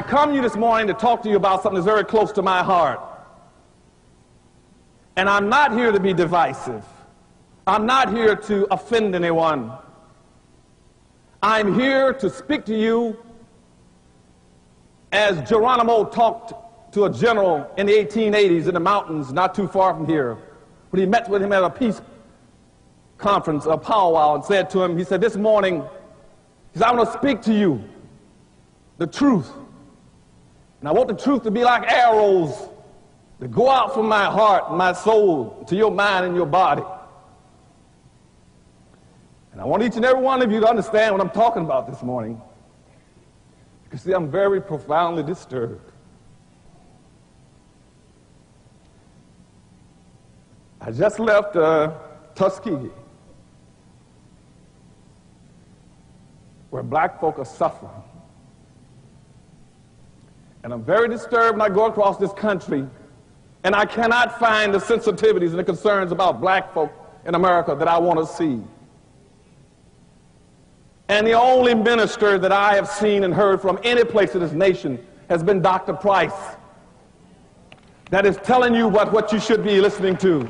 I come to you this morning to talk to you about something that's very close to my heart. And I'm not here to be divisive. I'm not here to offend anyone. I'm here to speak to you as Geronimo talked to a general in the 1880s in the mountains not too far from here, when he met with him at a peace conference, a powwow, and said to him, he said, this morning, he said, I want to speak to you the truth. And I want the truth to be like arrows that go out from my heart and my soul to your mind and your body. And I want each and every one of you to understand what I'm talking about this morning. You see, I'm very profoundly disturbed. I just left Tuskegee, where black folk are suffering. And I'm very disturbed when I go across this country, and I cannot find the sensitivities and the concerns about black folk in America that I want to see. And the only minister that I have seen and heard from any place in this nation has been Dr. Price, that is telling you what you should be listening to.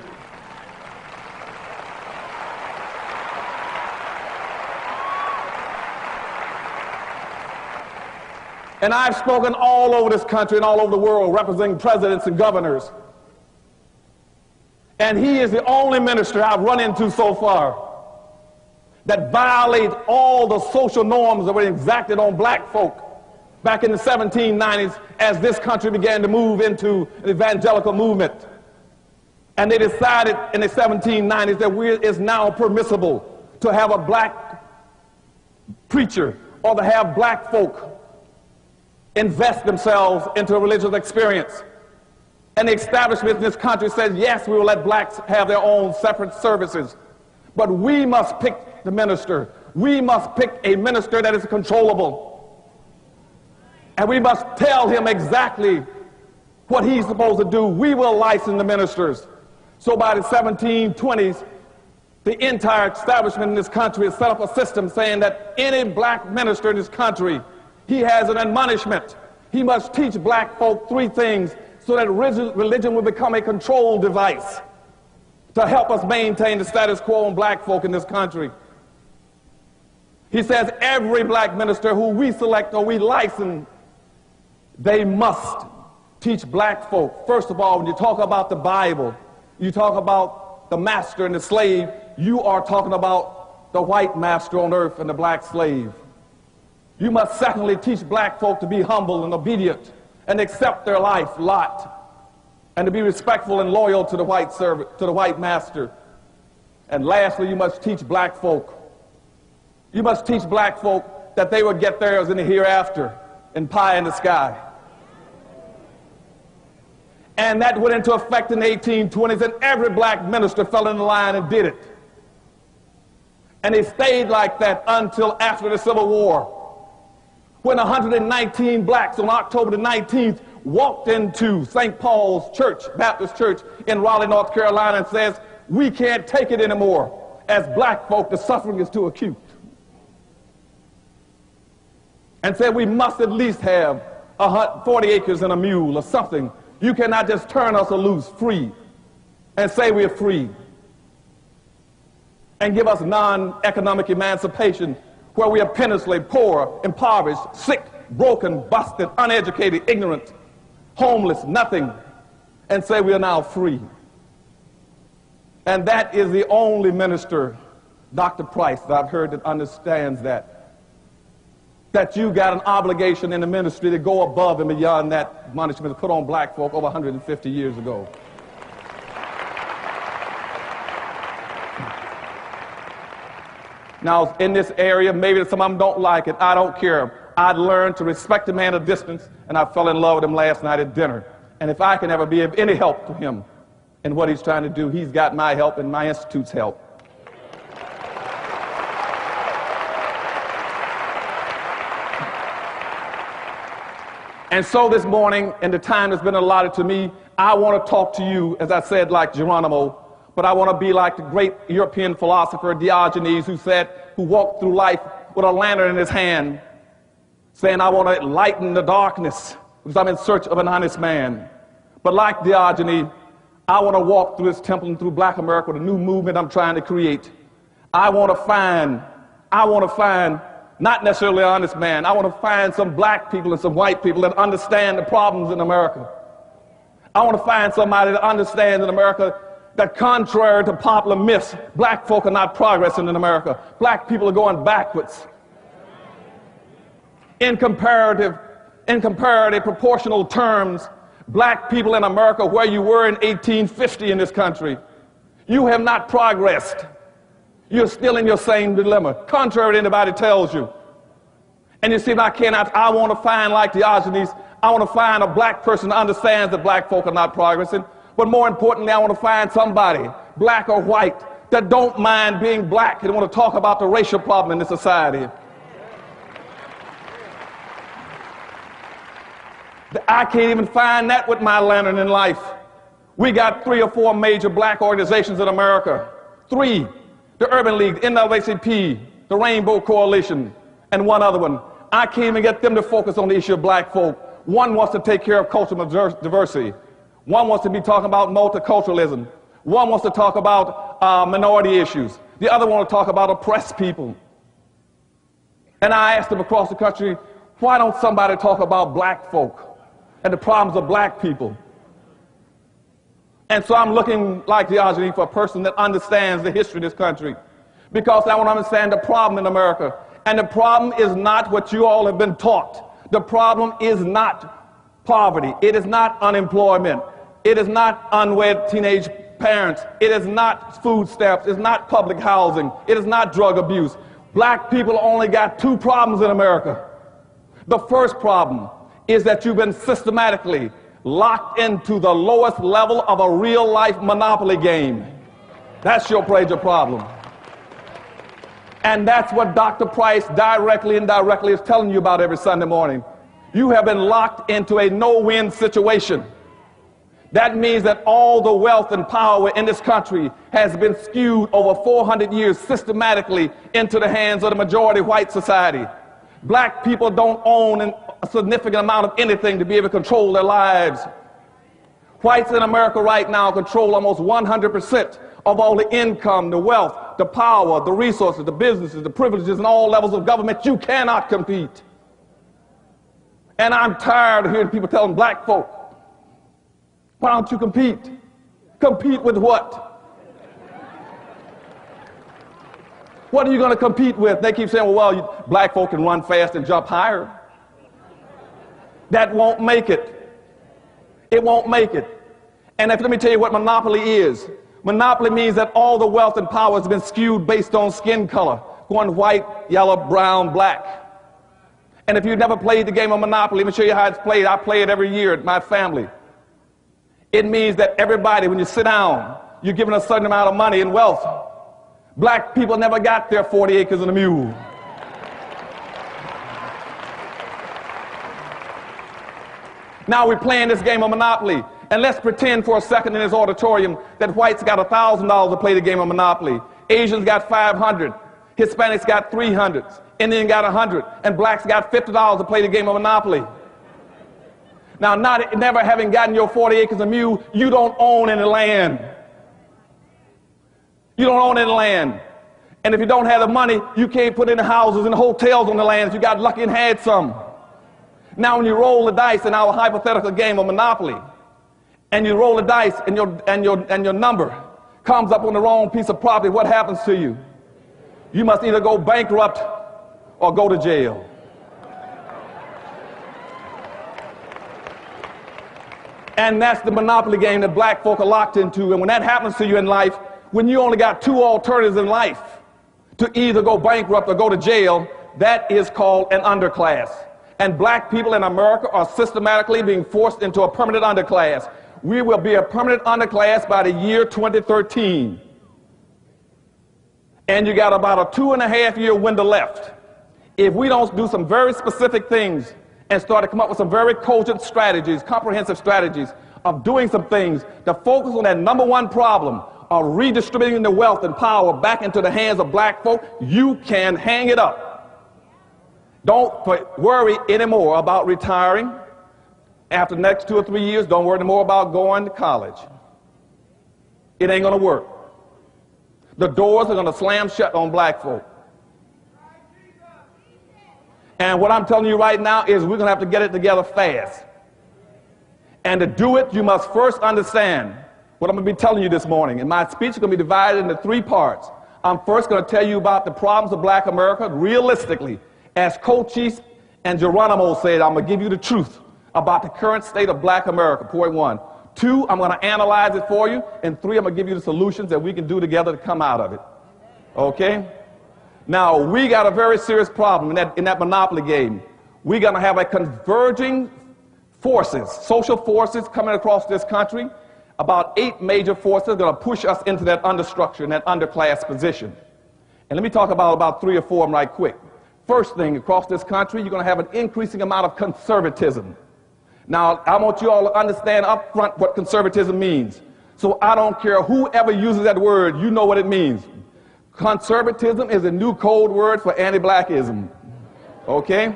And I've spoken all over this country and all over the world representing presidents and governors. And he is the only minister I've run into so far that violate all the social norms that were exacted on black folk back in the 1790s as this country began to move into an evangelical movement. And they decided in the 1790s that it is now permissible to have a black preacher or to have black folk invest themselves into a religious experience. And the establishment in this country says, yes, we will let blacks have their own separate services, but we must pick the minister. We must pick a minister that is controllable. And we must tell him exactly what he's supposed to do. We will license the ministers. So by the 1720s, the entire establishment in this country has set up a system saying that any black minister in this country, he has an admonishment. He must teach black folk three things so that religion will become a control device to help us maintain the status quo on black folk in this country. He says every black minister who we select or we license, they must teach black folk. First of all, when you talk about the Bible, you talk about the master and the slave, you are talking about the white master on earth and the black slave. You must secondly teach black folk to be humble and obedient and accept their life lot, and to be respectful and loyal to the white servant, to the white master. And lastly, you must teach black folk. You must teach black folk that they will get theirs in the hereafter, in pie in the sky. And that went into effect in the 1820s, and every black minister fell in line and did it. And it stayed like that until after the Civil War, when 119 blacks on October the 19th walked into St. Paul's Church, Baptist Church in Raleigh, North Carolina, and says, we can't take it anymore. As black folk, the suffering is too acute. And said we must at least have 40 acres and a mule or something. You cannot just turn us loose free and say we're free and give us non-economic emancipation where we are pennilessly, poor, impoverished, sick, broken, busted, uneducated, ignorant, homeless, nothing, and say we are now free. And that is the only minister, Dr. Price, that I've heard that understands that you got an obligation in the ministry to go above and beyond that admonishment put on black folk over 150 years ago. Now, in this area, maybe some of them don't like it. I don't care. I'd learned to respect a man at a distance, and I fell in love with him last night at dinner. And if I can ever be of any help to him in what he's trying to do, he's got my help and my institute's help. And so this morning, in the time that's been allotted to me, I want to talk to you, as I said, like Geronimo, but I want to be like the great European philosopher Diogenes, who walked through life with a lantern in his hand, saying, I want to lighten the darkness because I'm in search of an honest man. But like Diogenes, I want to walk through this temple and through black America with a new movement I'm trying to create. I want to find not necessarily an honest man. I want to find some black people and some white people that understand the problems in America. I want to find somebody that understands in America that contrary to popular myths, black folk are not progressing in America. Black people are going backwards. In comparative proportional terms, black people in America, where you were in 1850 in this country, you have not progressed. You're still in your same dilemma, contrary to anybody tells you. And you see, I want to find, like Diogenes, I want to find a black person that understands that black folk are not progressing. But more importantly, I want to find somebody, black or white, that don't mind being black and want to talk about the racial problem in this society. I can't even find that with my lantern in life. We got 3 or 4 major black organizations in America. 3, the Urban League, NAACP, the Rainbow Coalition, and one other one. I can't even get them to focus on the issue of black folk. One wants to take care of cultural diversity. One wants to be talking about multiculturalism. One wants to talk about minority issues. The other wants to talk about oppressed people. And I asked them across the country, why don't somebody talk about black folk and the problems of black people? And so I'm looking, like Diogenes, for a person that understands the history of this country, because I want to understand the problem in America. And the problem is not what you all have been taught. The problem is not poverty. It is not unemployment. It is not unwed teenage parents. It is not food stamps. It's not public housing. It is not drug abuse. Black people only got 2 problems in America. The first problem is that you've been systematically locked into the lowest level of a real-life monopoly game. That's your major problem. And that's what Dr. Price directly and indirectly is telling you about every Sunday morning. You have been locked into a no-win situation. That means that all the wealth and power in this country has been skewed over 400 years systematically into the hands of the majority white society. Black people don't own a significant amount of anything to be able to control their lives. Whites in America right now control almost 100% of all the income, the wealth, the power, the resources, the businesses, the privileges, and all levels of government. You cannot compete. And I'm tired of hearing people telling black folk, why don't you compete? Compete with what? What are you going to compete with? They keep saying, well, black folk can run fast and jump higher. That won't make it. It won't make it. And let me tell you what monopoly is. Monopoly means that all the wealth and power has been skewed based on skin color, going white, yellow, brown, black. And if you've never played the game of Monopoly, let me show you how it's played. I play it every year at my family. It means that everybody, when you sit down, you're given a certain amount of money and wealth. Black people never got their 40 acres and a mule. Now we're playing this game of Monopoly. And let's pretend for a second in this auditorium that whites got $1,000 to play the game of Monopoly. Asians got $500. Hispanics got $300. Indians got $100. And blacks got $50 to play the game of Monopoly. Now, never having gotten your 40 acres of mule, you don't own any land. You don't own any land. And if you don't have the money, you can't put any houses and hotels on the land if you got lucky and had some. Now, when you roll the dice in our hypothetical game of Monopoly, and you roll the dice and your number comes up on the wrong piece of property, what happens to you? You must either go bankrupt or go to jail. And that's the monopoly game that black folk are locked into. And when that happens to you in life, when you only got 2 alternatives in life, to either go bankrupt or go to jail, that is called an underclass. And black people in America are systematically being forced into a permanent underclass. We will be a permanent underclass by the year 2013. And you got about a 2.5-year window left. If we don't do some very specific things and start to come up with some very cogent strategies, comprehensive strategies of doing some things to focus on that number one problem of redistributing the wealth and power back into the hands of black folk, you can hang it up. Don't worry anymore about retiring. After the next 2 or 3 years, don't worry anymore about going to college. It ain't going to work. The doors are going to slam shut on black folk. And what I'm telling you right now is we're going to have to get it together fast. And to do it, you must first understand what I'm going to be telling you this morning. And my speech is going to be divided into 3 parts. I'm first going to tell you about the problems of black America realistically. As Cochise and Geronimo said, I'm going to give you the truth about the current state of black America, point 1. 2, I'm going to analyze it for you. And 3, I'm going to give you the solutions that we can do together to come out of it. Okay? Now, we got a very serious problem in that monopoly game. We're going to have a converging forces, social forces coming across this country. About 8 major forces are going to push us into that understructure and that underclass position. And let me talk about 3 or 4 of them right quick. First thing, across this country, you're going to have an increasing amount of conservatism. Now, I want you all to understand up front what conservatism means. So I don't care whoever uses that word, you know what it means. Conservatism is a new code word for anti-blackism. Okay?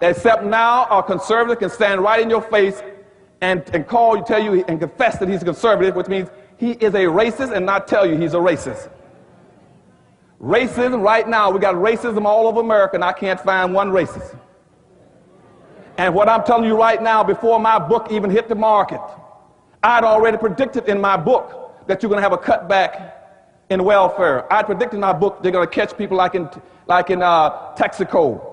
Except now, a conservative can stand right in your face and tell you and confess that he's a conservative, which means he is a racist and not tell you he's a racist. Racism, right now, we got racism all over America, and I can't find one racist. And what I'm telling you right now, before my book even hit the market, I'd already predicted in my book that you're going to have a cutback in welfare. I predicted in my book they're going to catch people like in Texaco.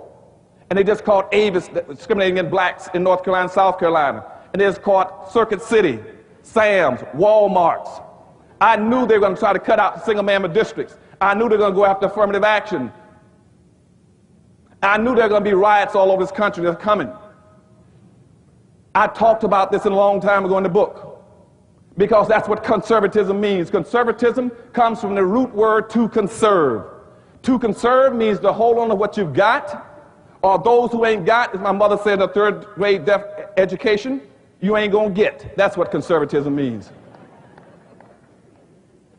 And they just caught Avis discriminating against blacks in North Carolina, South Carolina. And they just caught Circuit City, Sam's, Walmart's. I knew they were going to try to cut out the single-member districts. I knew they were going to go after affirmative action. I knew there were going to be riots all over this country that's coming. I talked about this a long time ago in the book because that's what conservatism means. Conservatism comes from the root word to conserve. To conserve means to hold on to what you've got, or those who ain't got, as my mother said in a 3rd grade education, you ain't going to get. That's what conservatism means.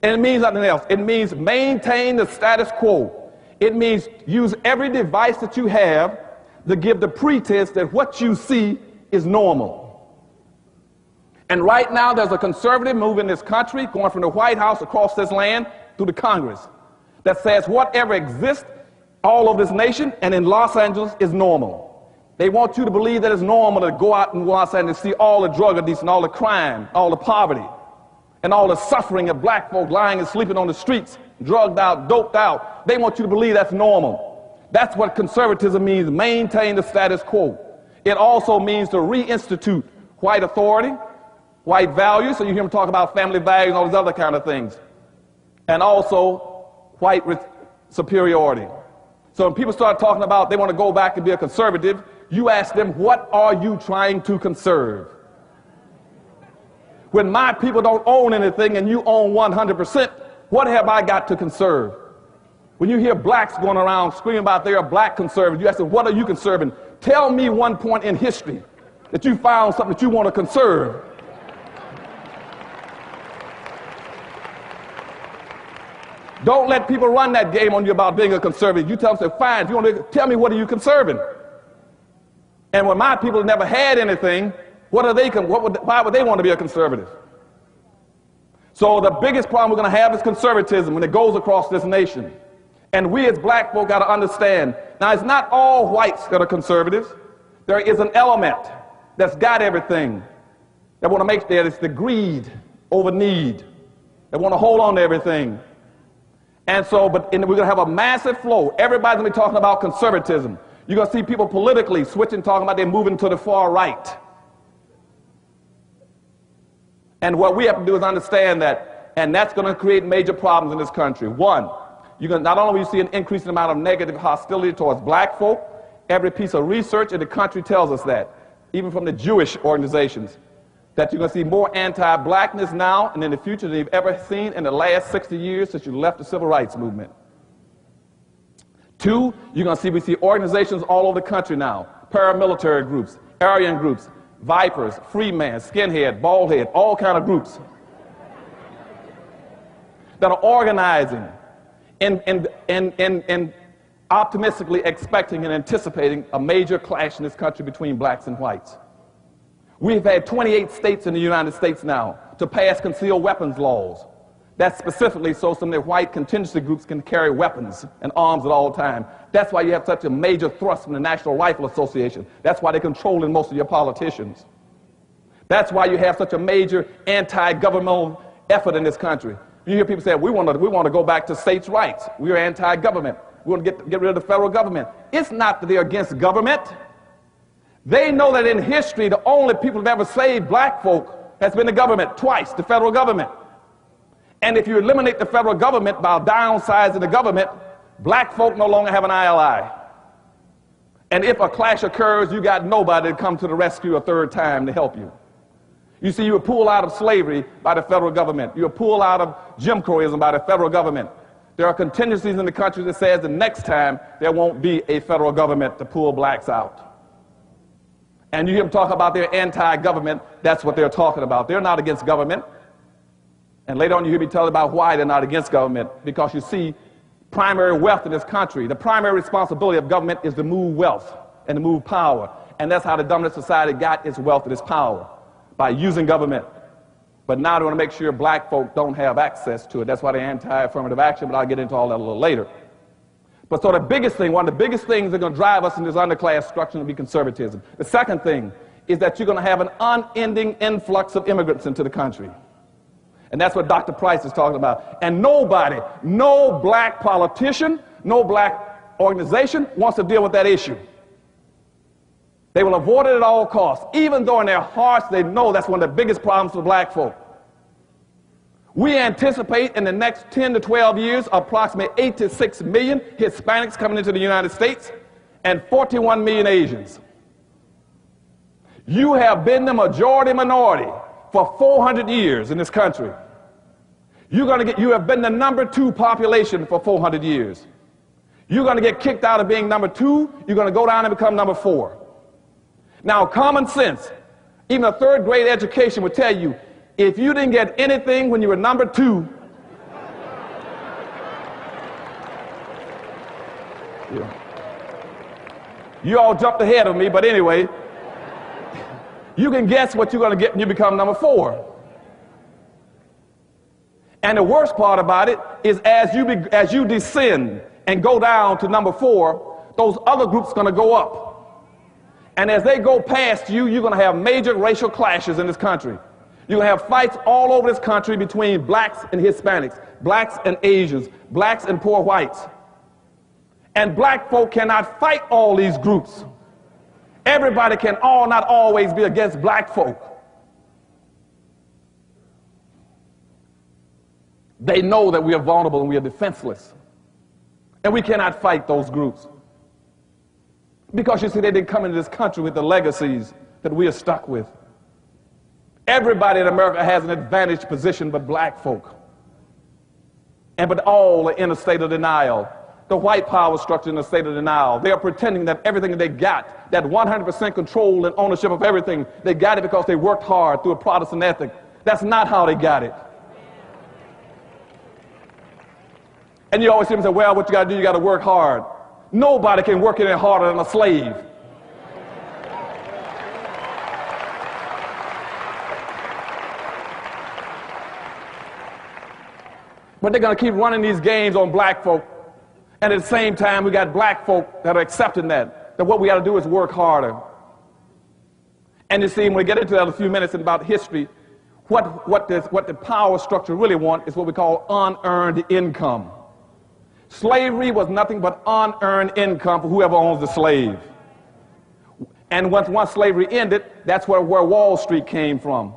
And it means nothing else. It means maintain the status quo. It means use every device that you have to give the pretense that what you see is normal. And right now there's a conservative move in this country going from the White House across this land through the Congress that says whatever exists all over this nation and in Los Angeles is normal. They want you to believe that it's normal to go out in Los Angeles and see all the drug abuse and all the crime, all the poverty, and all the suffering of black folk lying and sleeping on the streets, drugged out, doped out. They want you to believe that's normal. That's what conservatism means, maintain the status quo. It also means to reinstitute white authority, white values, so you hear them talk about family values and all these other kind of things, and also white superiority. So when people start talking about they want to go back and be a conservative, you ask them, what are you trying to conserve? When my people don't own anything and you own 100%, what have I got to conserve? When you hear blacks going around screaming about they're a black conservative, you ask them, what are you conserving? Tell me one point in history that you found something that you want to conserve. Don't let people run that game on you about being a conservative. You tell them, say, fine, if you want to tell me what are you conserving? And when my people never had anything, why would they want to be a conservative? So the biggest problem we're going to have is conservatism when it goes across this nation. And we as black folk got to understand, now it's not all whites that are conservatives. There is an element that's got everything that want to make that. It's the greed over need. They want to hold on to everything. And so, we're going to have a massive flow. Everybody's going to be talking about conservatism. You're going to see people politically switching, talking about they're moving to the far right. And what we have to do is understand that, and that's going to create major problems in this country. One, you're going to not only see an increasing amount of negative hostility towards black folk, every piece of research in the country tells us that, even from the Jewish organizations, that you're going to see more anti-blackness now and in the future than you've ever seen in the last 60 years since you left the civil rights movement. Two, we see organizations all over the country now, paramilitary groups, Aryan groups, Vipers, Freeman, Skinhead, Baldhead, all kind of groups that are organizing in optimistically expecting and anticipating a major clash in this country between blacks and whites. We've had 28 states in the United States now to pass concealed weapons laws. That's specifically so some of the white contingency groups can carry weapons and arms at all times. That's why you have such a major thrust from the National Rifle Association. That's why they're controlling most of your politicians. That's why you have such a major anti-governmental effort in this country. You hear people say, we want to go back to states' rights. We're anti-government. We want to get rid of the federal government. It's not that they're against government. They know that in history, the only people that ever saved black folk has been the government, twice, the federal government. And if you eliminate the federal government by downsizing the government, black folk no longer have an ally. And if a clash occurs, you got nobody to come to the rescue a third time to help you. You see, you were pulled out of slavery by the federal government. You were pulled out of Jim Crowism by the federal government. There are contingencies in the country that says the next time there won't be a federal government to pull blacks out. And you hear them talk about their anti-government, that's what they're talking about. They're not against government. And later on you hear me tell about why they're not against government. Because you see, primary wealth in this country, the primary responsibility of government is to move wealth and to move power. And that's how the dominant society got its wealth and its power, by using government. But now they want to make sure black folk don't have access to it. That's why they're anti-affirmative action, but I'll get into all that a little later. But so the biggest thing, one of the biggest things that are going to drive us in this underclass structure will be conservatism. The second thing is that you're going to have an unending influx of immigrants into the country. And that's what Dr. Price is talking about. And nobody, no black politician, no black organization wants to deal with that issue. They will avoid it at all costs, even though in their hearts they know that's one of the biggest problems for black folk. We anticipate in the next 10 to 12 years approximately 8 to 6 million Hispanics coming into the United States and 41 million Asians. You have been the majority minority for 400 years in this country. You have been the number 2 population for 400 years. You're going to get kicked out of being number 2. You're going to go down and become number 4. Now, common sense, even a third grade education would tell you, if you didn't get anything when you were number 2, you all jumped ahead of me, but anyway, you can guess what you're going to get when you become number 4. And the worst part about it is as you descend and go down to number 4, those other groups are going to go up. And as they go past you, you're going to have major racial clashes in this country. You're going to have fights all over this country between blacks and Hispanics, blacks and Asians, blacks and poor whites. And black folk cannot fight all these groups. Everybody can not always be against black folk. They know that we are vulnerable and we are defenseless. And we cannot fight those groups. Because you see, they didn't come into this country with the legacies that we are stuck with. Everybody in America has an advantaged position but black folk. But all are in a state of denial. The white power structure in a state of denial. They are pretending that everything that they got, that 100% control and ownership of everything, they got it because they worked hard through a Protestant ethic. That's not how they got it. And you always hear them say, well, what you got to do, you got to work hard. Nobody can work any harder than a slave. But they're going to keep running these games on black folk. And at the same time, we got black folk that are accepting that what we got to do is work harder. And you see, when we get into that in a few minutes about history, what the power structure really wants is what we call unearned income. Slavery was nothing but unearned income for whoever owns the slave. And once slavery ended, that's where Wall Street came from.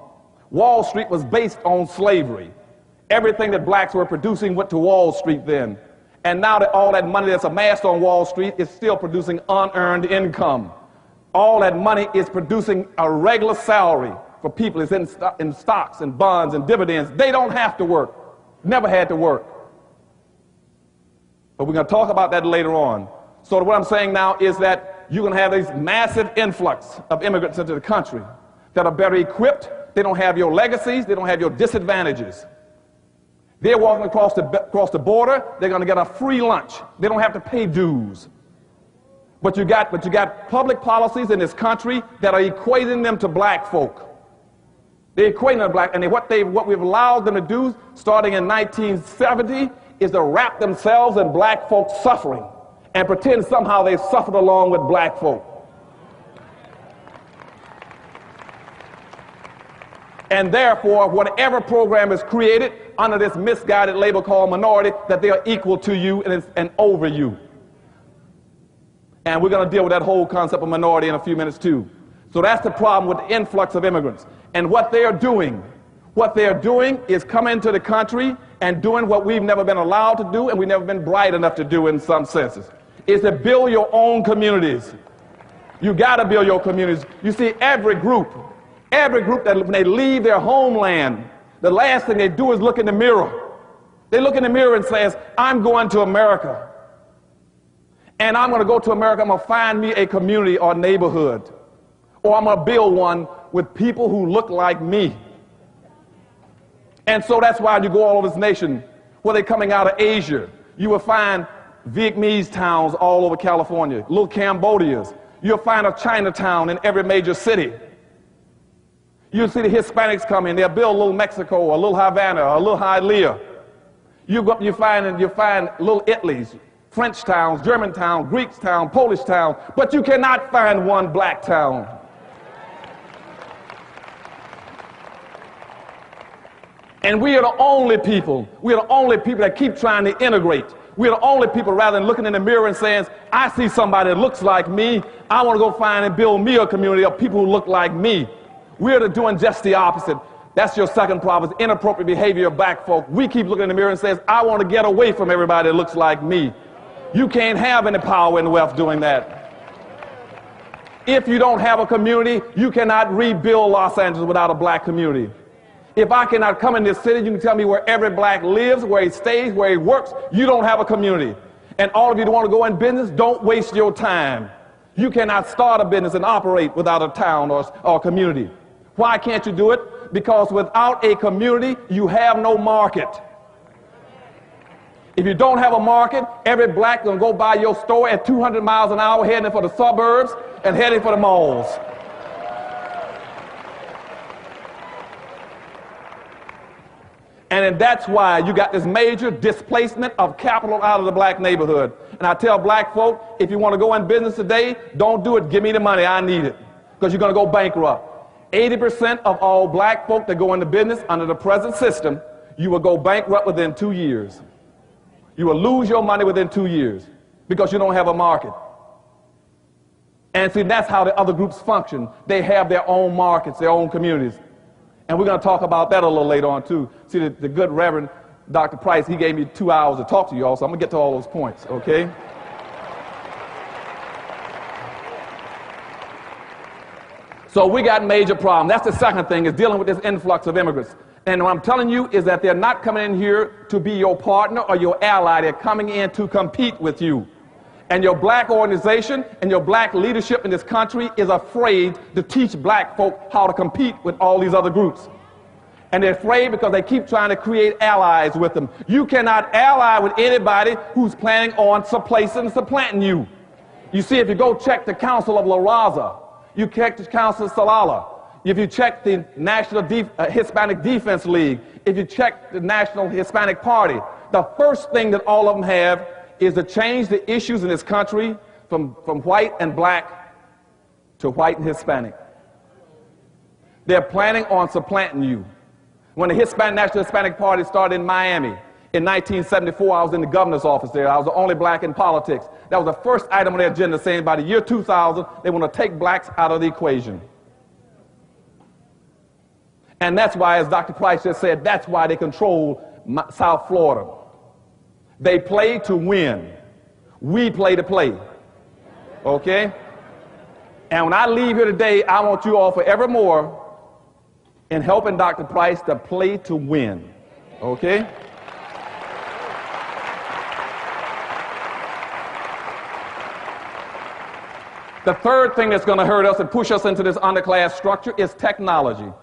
Wall Street was based on slavery. Everything that blacks were producing went to Wall Street then. And now that all that money that's amassed on Wall Street is still producing unearned income. All that money is producing a regular salary for people. It's in stocks and bonds and dividends. They don't have to work. Never had to work. But we're going to talk about that later on. So what I'm saying now is that you're going to have this massive influx of immigrants into the country that are better equipped. They don't have your legacies. They don't have your disadvantages. They're walking across the border. They're going to get a free lunch. They don't have to pay dues. But you got public policies in this country that are equating them to black folk. They're equating them to black, and what we've allowed them to do, starting in 1970, is to wrap themselves in black folks' suffering and pretend somehow they suffered along with black folk. And therefore, whatever program is created under this misguided label called minority, that they are equal to you and over you. And we're going to deal with that whole concept of minority in a few minutes too. So that's the problem with the influx of immigrants. And what they're doing is coming into the country and doing what we've never been allowed to do and we've never been bright enough to do in some senses, is to build your own communities. You got to build your communities. You see, every group that when they leave their homeland, the last thing they do is look in the mirror. They look in the mirror and says, I'm going to America. And I'm going to go to America, I'm going to find me a community or neighborhood. Or I'm going to build one with people who look like me. And so that's why you go all over this nation, where they're coming out of Asia. You will find Vietnamese towns all over California, little Cambodias. You'll find a Chinatown in every major city. You'll see the Hispanics come in. They'll build a little Mexico, a little Havana, a little Hialeah. You go up, you find little Italys, French towns, German town, Greek town, Polish town, but you cannot find one black town. And we are the only people that keep trying to integrate. We are the only people, rather than looking in the mirror and saying, I see somebody that looks like me, I want to go find and build me a community of people who look like me. We're doing just the opposite. That's your second problem, is inappropriate behavior of black folk. We keep looking in the mirror and says, I want to get away from everybody that looks like me. You can't have any power and wealth doing that. If you don't have a community, you cannot rebuild Los Angeles without a black community. If I cannot come in this city, you can tell me where every black lives, where he stays, where he works. You don't have a community. And all of you that want to go in business, don't waste your time. You cannot start a business and operate without a town or a community. Why can't you do it? Because without a community, you have no market. If you don't have a market, every black is going to go by your store at 200 miles an hour, heading for the suburbs and heading for the malls. And that's why you got this major displacement of capital out of the black neighborhood. And I tell black folk, if you want to go in business today, don't do it. Give me the money. I need it. Because you're going to go bankrupt. 80% of all black folk that go into business under the present system, you will go bankrupt within 2 years. You will lose your money within 2 years because you don't have a market. And see, that's how the other groups function. They have their own markets, their own communities. And we're going to talk about that a little later on, too. See, the good Reverend Dr. Price, he gave me 2 hours to talk to you all, so I'm going to get to all those points, okay? So we got major problems. That's the second thing, is dealing with this influx of immigrants. And what I'm telling you is that they're not coming in here to be your partner or your ally. They're coming in to compete with you. And your black organization and your black leadership in this country is afraid to teach black folk how to compete with all these other groups. And they're afraid because they keep trying to create allies with them. You cannot ally with anybody who's planning on supplanting you. You see, if you go check the Council of La Raza, you check the Council of Salala, if you check the National Hispanic Defense League, if you check the National Hispanic Party, the first thing that all of them have is to change the issues in this country from white and black to white and Hispanic. They're planning on supplanting you. When the National Hispanic Party started in Miami in 1974, I was in the governor's office there. I was the only black in politics. That was the first item on their agenda, saying by the year 2000, they want to take blacks out of the equation. And that's why, as Dr. Price just said, that's why they control South Florida. They play to win. We play to play. Okay? And when I leave here today, I want you all forevermore in helping Dr. Price to play to win. Okay? The third thing that's going to hurt us and push us into this underclass structure is technology.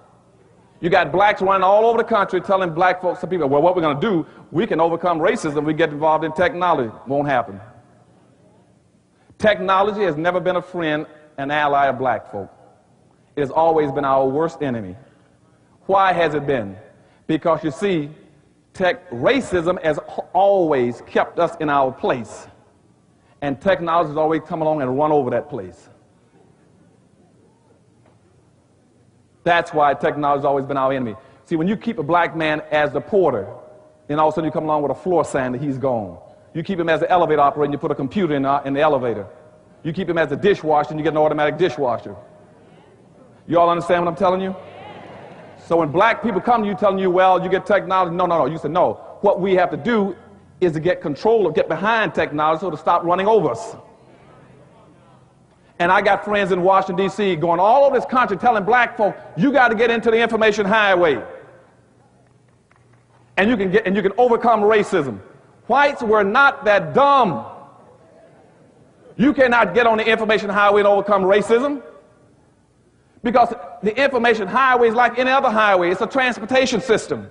You got blacks running all over the country telling black folks, some people, well, what we're going to do, we can overcome racism. We get involved in technology. Won't happen. Technology has never been a friend, an ally of black folk. It has always been our worst enemy. Why has it been? Because you see, racism has always kept us in our place. And technology has always come along and run over that place. That's why technology has always been our enemy. See, when you keep a black man as the porter, then all of a sudden you come along with a floor sander, he's gone. You keep him as the elevator operator and you put a computer in the elevator. You keep him as a dishwasher and you get an automatic dishwasher. You all understand what I'm telling you? So when black people come to you telling you, well, you get technology, no. You say, no. What we have to do is to get control of, get behind technology so to stop running over us. And I got friends in Washington, D.C. going all over this country telling black folk, you got to get into the information highway. And you can overcome racism. Whites were not that dumb. You cannot get on the information highway and overcome racism. Because the information highway is like any other highway. It's a transportation system.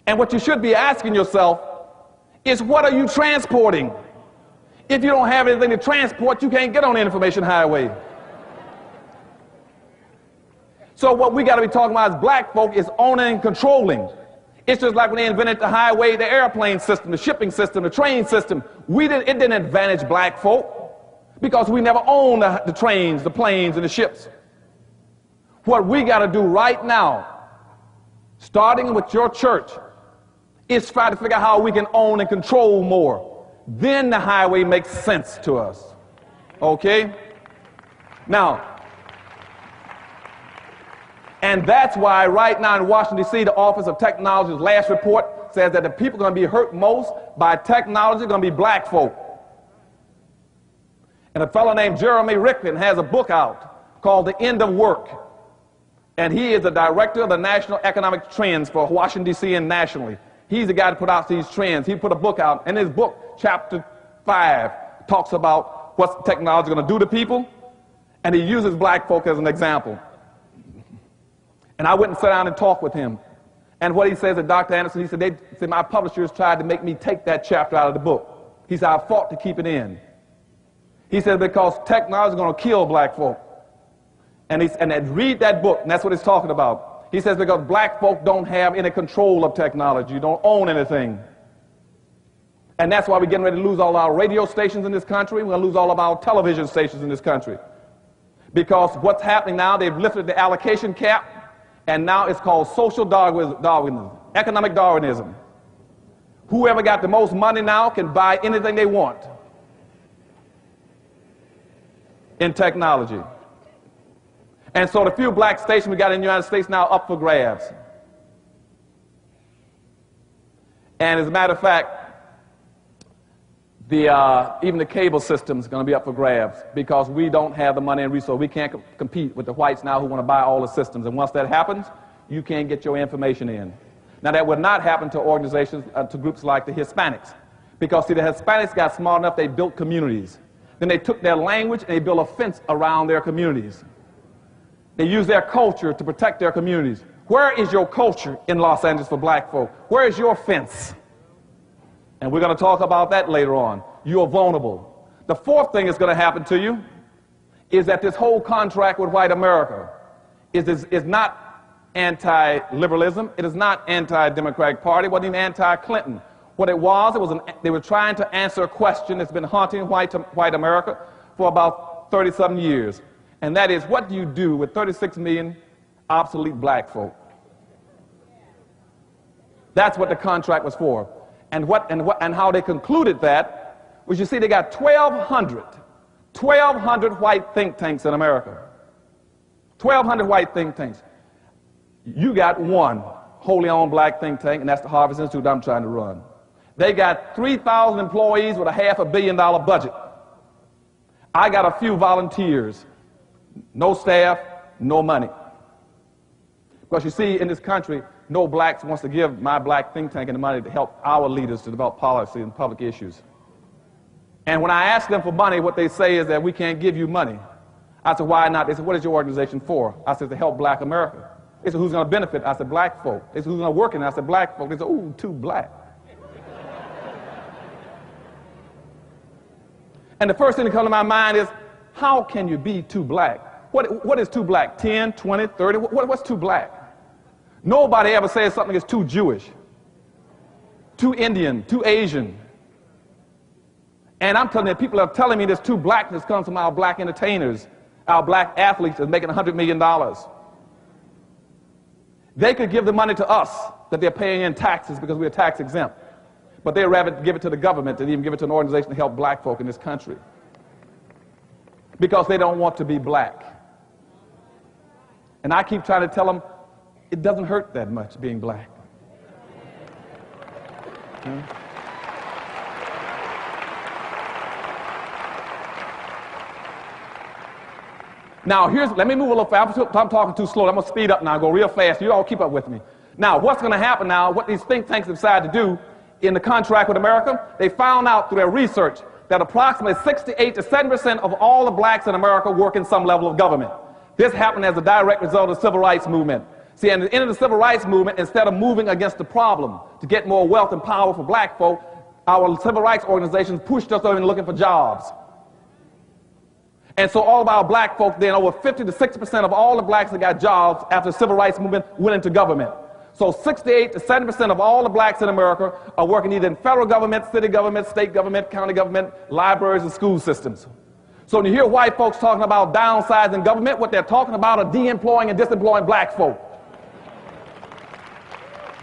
And what you should be asking yourself is, what are you transporting? If you don't have anything to transport, you can't get on the information highway. So what we got to be talking about as black folk is owning and controlling. It's just like when they invented the highway, the airplane system, the shipping system, the train system. It didn't advantage black folk because we never owned the trains, the planes, and the ships. What we got to do right now, starting with your church, is try to figure out how we can own and control more. Then the highway makes sense to us. Okay? Now, and that's why right now in Washington, D.C., the Office of Technology's last report says that the people going to be hurt most by technology are going to be black folk. And a fellow named Jeremy Ricklin has a book out called The End of Work. And he is the director of the National Economic Trends for Washington, D.C. and nationally. He's the guy that put out these trends. He put a book out. In his book, chapter 5, talks about what technology is going to do to people. And he uses black folk as an example. And I went and sat down and talked with him. And what he says to Dr. Anderson, he said, my publishers tried to make me take that chapter out of the book. He said, I fought to keep it in. He said, because technology is going to kill black folk. And read that book, and that's what he's talking about. He says because black folk don't have any control of technology, don't own anything. And that's why we're getting ready to lose all our radio stations in this country. We're going to lose all of our television stations in this country. Because what's happening now, they've lifted the allocation cap, and now it's called social Darwinism, economic Darwinism. Whoever got the most money now can buy anything they want in technology. And so the few black stations we got in the United States now up for grabs. And as a matter of fact, even the cable system is going to be up for grabs because we don't have the money and resources. We can't compete with the whites now who want to buy all the systems. And once that happens, you can't get your information in. Now that would not happen to organizations, to groups like the Hispanics. Because see, the Hispanics got smart enough, they built communities. Then they took their language and they built a fence around their communities. They use their culture to protect their communities. Where is your culture in Los Angeles for black folk? Where is your fence? And we're going to talk about that later on. You are vulnerable. The fourth thing that's going to happen to you is that this whole contract with white America is not anti-liberalism. It is not anti-Democratic Party. It wasn't even anti-Clinton. What it was they were trying to answer a question that's been haunting white America for about 30-something years. And that is, what do you do with 36 million obsolete black folk? That's what the contract was for. And how they concluded that was, you see, they got 1,200 white think tanks in America. 1,200 white think tanks. You got one wholly owned black think tank, and that's the Harvest Institute I'm trying to run. They got 3,000 employees with a $500 million budget. I got a few volunteers. No staff, no money. Because you see, in this country, no blacks wants to give my black think tank any money to help our leaders to develop policy and public issues. And when I ask them for money, what they say is that we can't give you money. I said, why not? They said, what is your organization for? I said, to help black America. They said, who's going to benefit? I said, black folk. They said, who's going to work in it? I said, black folk. They said, ooh, too black. And the first thing that comes to my mind is, how can you be too black? What is too black? 10, 20, 30? What's too black? Nobody ever says something is too Jewish, too Indian, too Asian. And I'm telling you, people are telling me this too blackness comes from our black entertainers, our black athletes that's making $100 million. They could give the money to us that they're paying in taxes because we're tax exempt. But they'd rather give it to the government than even give it to an organization to help black folk in this country. Because they don't want to be black. And I keep trying to tell them, it doesn't hurt that much being black. Now, let me move a little fast. I'm talking too slow. I'm going to speed up now, go real fast. You all keep up with me. Now, what's going to happen now, what these think tanks decide to do in the contract with America, they found out through their research that approximately 68 to 7% of all the blacks in America work in some level of government. This happened as a direct result of the civil rights movement. See, at the end of the civil rights movement, instead of moving against the problem to get more wealth and power for black folk, our civil rights organizations pushed us over and looking for jobs. And so all of our black folk then, over 50 to 60% of all the blacks that got jobs after the civil rights movement went into government. So 68 to 70% of all the blacks in America are working either in federal government, city government, state government, county government, libraries, and school systems. So when you hear white folks talking about downsizing government, what they're talking about are de-employing and disemploying black folk.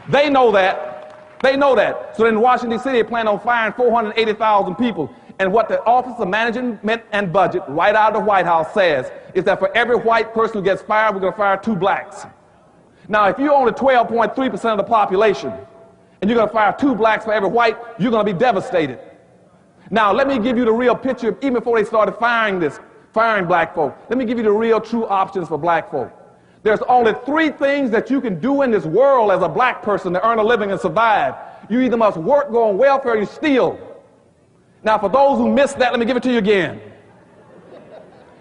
They know that. They know that. So in Washington, D.C., they plan on firing 480,000 people. And what the Office of Management and Budget, right out of the White House, says is that for every white person who gets fired, we're going to fire 2 blacks. Now, if you're only 12.3% of the population, and you're going to fire 2 blacks for every white, you're going to be devastated. Now, let me give you the real picture, even before they started firing black folk. Let me give you the real true options for black folk. There's only 3 things that you can do in this world as a black person to earn a living and survive. You either must work, go on welfare, or you steal. Now, for those who missed that, let me give it to you again.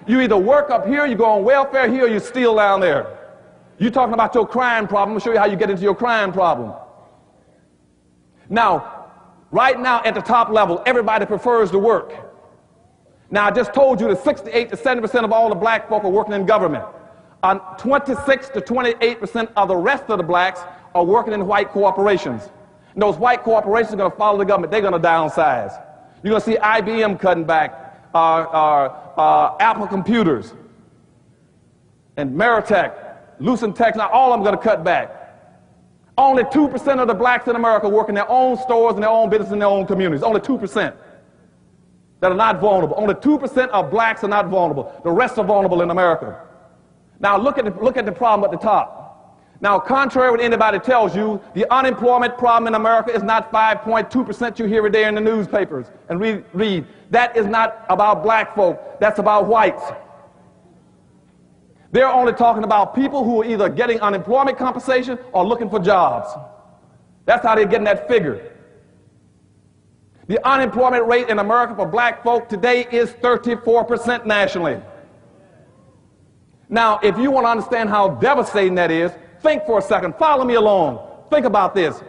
You either work up here, you go on welfare here, or you steal down there. You're talking about your crime problem. I'll show you how you get into your crime problem. Now, right now at the top level, everybody prefers to work. Now, I just told you that 68 to 70% of all the black folk are working in government. 26 to 28% of the rest of the blacks are working in white corporations. And those white corporations are going to follow the government. They're going to downsize. You're going to see IBM cutting back, Apple Computers, and Meritech, Lucent Tech, now all of them are going to cut back. Only 2% of the blacks in America work in their own stores and their own business in their own communities. Only 2% that are not vulnerable. Only 2% of blacks are not vulnerable. The rest are vulnerable in America. Now look at the problem at the top. Now, contrary to what anybody tells you, the unemployment problem in America is not 5.2% you hear every day in the newspapers and read. That is not about black folk. That's about whites. They're only talking about people who are either getting unemployment compensation or looking for jobs. That's how they're getting that figure. The unemployment rate in America for black folk today is 34% nationally. Now, if you want to understand how devastating that is, think for a second. Follow me along. Think about this.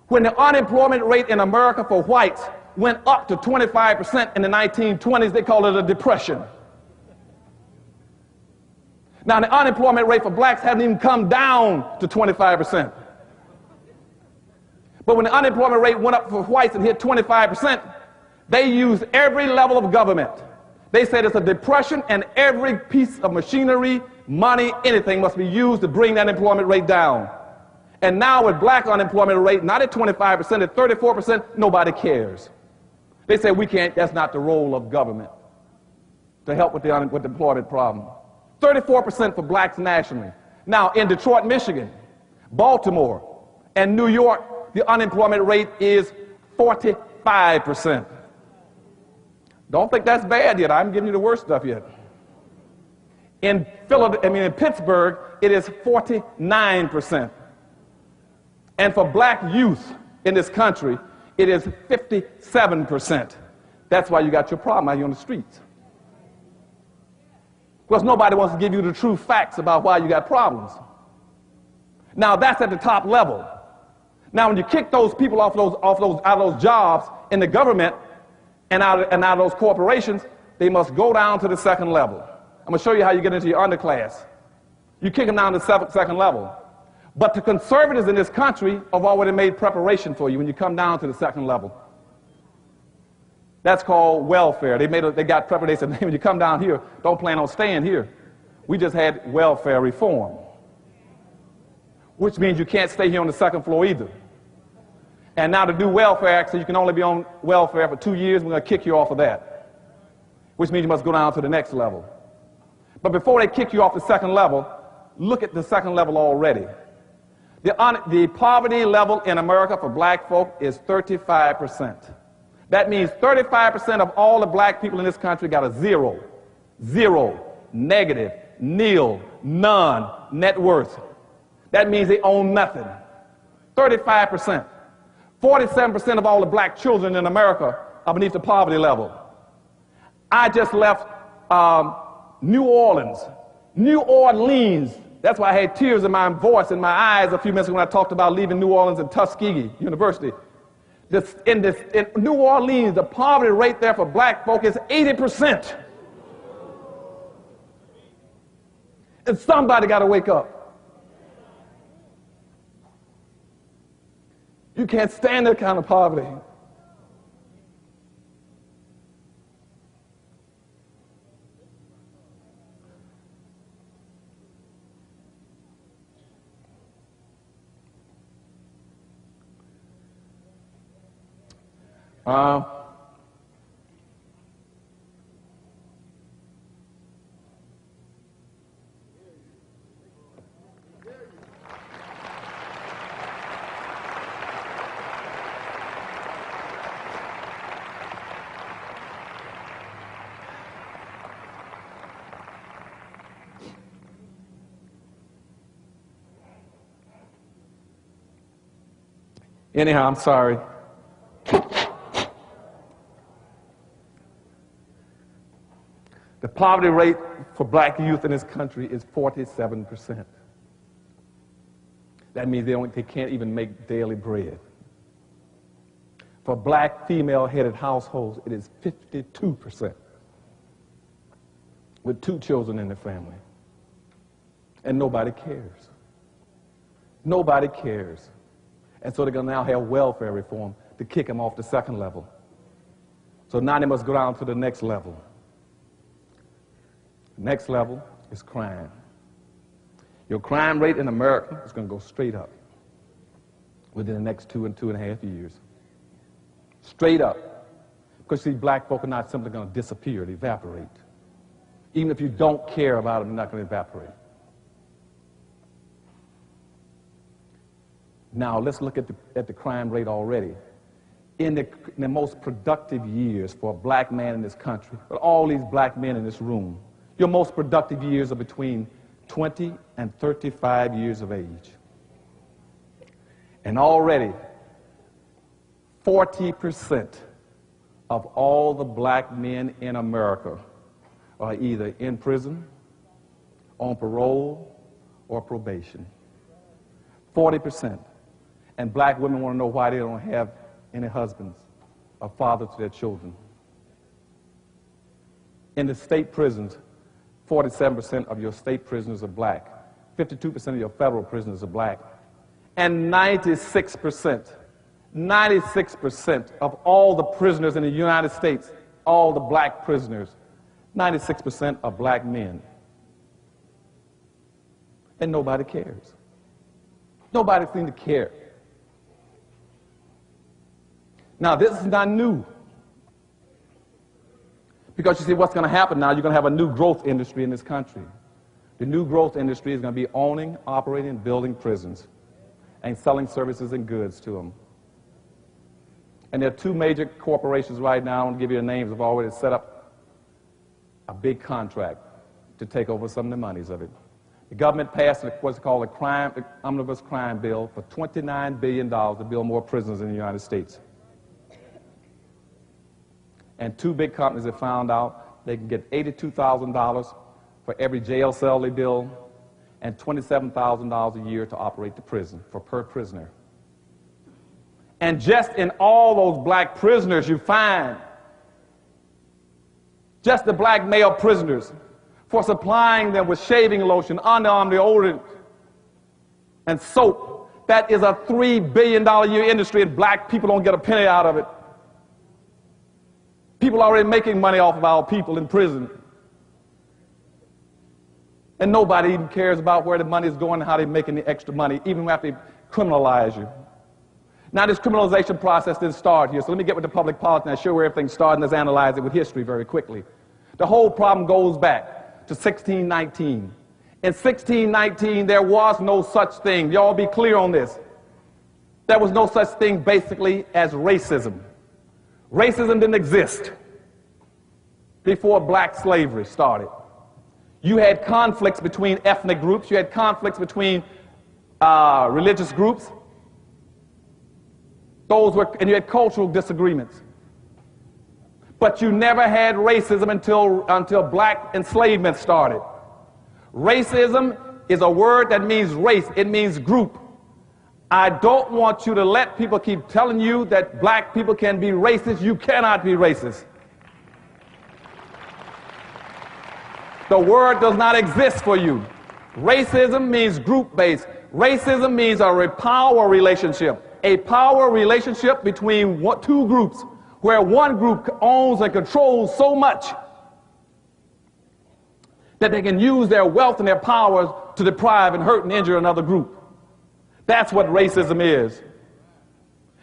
When the unemployment rate in America for whites went up to 25% in the 1920s, they called it a depression. Now, the unemployment rate for blacks hasn't even come down to 25%. But when the unemployment rate went up for whites and hit 25%, they used every level of government. They said it's a depression and every piece of machinery, money, anything must be used to bring that unemployment rate down. And now with black unemployment rate, not at 25%, at 34%, nobody cares. They say we can't, that's not the role of government to help with the unemployment problem. 34% for blacks nationally. Now in Detroit, Michigan, Baltimore, and New York, the unemployment rate is 45%. Don't think that's bad yet. I'm giving you the worst stuff yet. In Pittsburgh, it is 49%. And for black youth in this country, it is 57%. That's why you got your problem out here on the streets. Because nobody wants to give you the true facts about why you got problems. Now that's at the top level. Now when you kick those people out of those jobs in the government and out of those corporations, they must go down to the second level. I'm going to show you how you get into your underclass. You kick them down to the second level. But the conservatives in this country have already made preparation for you when you come down to the second level. That's called welfare. They got preparation. They said, when you come down here, don't plan on staying here. We just had welfare reform, which means you can't stay here on the second floor either. And now to do welfare, so you can only be on welfare for 2 years, we're going to kick you off of that, which means you must go down to the next level. But before they kick you off the second level, look at the second level already. The poverty level in America for black folk is 35%. That means 35% of all the black people in this country got a zero, negative, nil, none net worth. That means they own nothing. 35%. 47% of all the black children in America are beneath the poverty level. I just left New Orleans. New Orleans. That's why I had tears in my voice and my eyes a few minutes ago when I talked about leaving New Orleans and Tuskegee University. In New Orleans, the poverty rate there for black folk is 80%. And somebody got to wake up. You can't stand that kind of poverty. Anyhow, I'm sorry. The poverty rate for black youth in this country is 47%. That means they can't even make daily bread. For black female-headed households, it is 52%, with 2 children in the family. And nobody cares. Nobody cares. And so they're going to now have welfare reform to kick them off the second level. So now they must go down to the next level. The next level is crime. Your crime rate in America is going to go straight up within the next 2 and 2.5 years. Straight up. Because see, black folk are not simply going to disappear, they evaporate. Even if you don't care about them, they're not going to evaporate. Now, let's look at the crime rate already. In the most productive years for a black man in this country, but all these black men in this room, your most productive years are between 20 and 35 years of age. And already, 40% of all the black men in America are either in prison, on parole, or probation. 40%. And black women want to know why they don't have any husbands or fathers to their children. In the state prisons, 47% of your state prisoners are black. 52% of your federal prisoners are black. And 96% of all the prisoners in the United States, all the black prisoners, 96% are black men. And nobody cares. Nobody seems to care. Now, this is not new. Because you see what's going to happen now, you're going to have a new growth industry in this country. The new growth industry is going to be owning, operating, and building prisons and selling services and goods to them. And there are 2 major corporations right now, I won't give you the names, have already set up a big contract to take over some of the monies of it. The government passed what's called the Omnibus Crime Bill for $29 billion to build more prisons in the United States. And 2 big companies have found out they can get $82,000 for every jail cell they build and $27,000 a year to operate the prison for per prisoner. And just in all those black prisoners you find, just the black male prisoners, for supplying them with shaving lotion, underarm deodorant, and soap, that is a $3 billion a year industry, and black people don't get a penny out of it. People are already making money off of our people in prison. And nobody even cares about where the money is going and how they're making the extra money, even after they criminalize you. Now, this criminalization process didn't start here, so let me get with the public policy and show where everything started, and let's analyze it with history very quickly. The whole problem goes back to 1619. In 1619, there was no such thing. Y'all be clear on this. There was no such thing, basically, as racism. Racism didn't exist before black slavery started. You had conflicts between ethnic groups. You had conflicts between religious groups. And you had cultural disagreements. But you never had racism until black enslavement started. Racism is a word that means race. It means group. I don't want you to let people keep telling you that black people can be racist. You cannot be racist. The word does not exist for you. Racism means group-based. Racism means a power relationship. A power relationship between two groups, where one group owns and controls so much that they can use their wealth and their powers to deprive and hurt and injure another group. That's what racism is.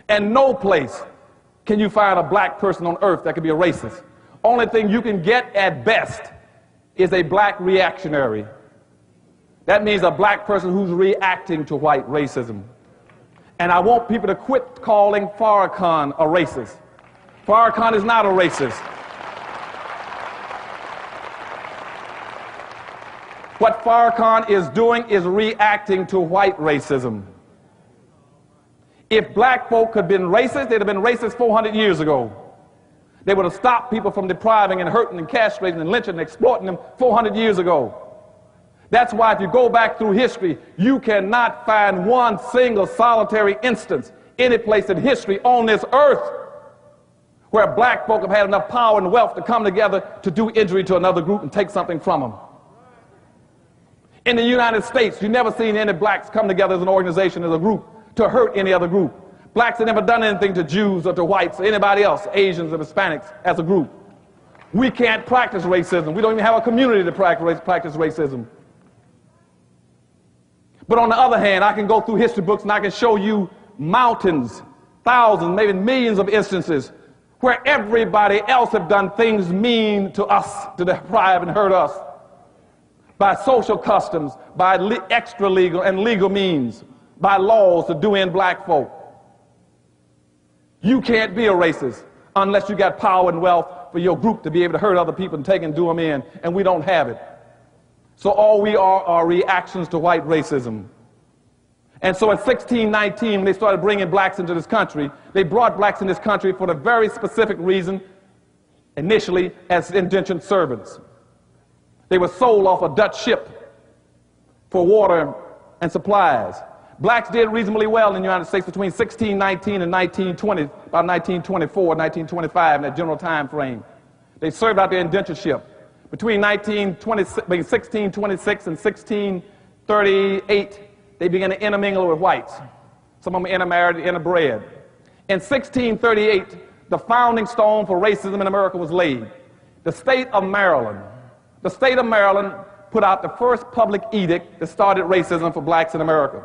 And no place can you find a black person on earth that can be a racist. Only thing you can get at best is a black reactionary. That means a black person who's reacting to white racism. And I want people to quit calling Farrakhan a racist. Farrakhan is not a racist. What Farrakhan is doing is reacting to white racism. If black folk had been racist, they'd have been racist 400 years ago. They would have stopped people from depriving and hurting and castrating and lynching and exploiting them 400 years ago. That's why if you go back through history, you cannot find one single solitary instance any place in history on this earth where black folk have had enough power and wealth to come together to do injury to another group and take something from them. In the United States, you've never seen any blacks come together as an organization, as a group, to hurt any other group. Blacks have never done anything to Jews or to whites or anybody else, Asians or Hispanics, as a group. We can't practice racism. We don't even have a community to practice racism. But on the other hand, I can go through history books and I can show you mountains, thousands, maybe millions of instances where everybody else have done things mean to us, to deprive and hurt us, by social customs, by extra legal and legal means, by laws to do in black folk. You can't be a racist unless you got power and wealth for your group to be able to hurt other people and take and do them in, and we don't have it. So all we are reactions to white racism. And so in 1619, when they started bringing blacks into this country, they brought blacks in this country for the very specific reason, initially, as indentured servants. They were sold off a Dutch ship for water and supplies. Blacks did reasonably well in the United States between 1619 and 1920, about 1924, 1925, in that general time frame. They served out their indentureship. Between 1626 and 1638, they began to intermingle with whites. Some of them intermarried, interbred. In 1638, the founding stone for racism in America was laid. The state of Maryland put out the first public edict that started racism for blacks in America.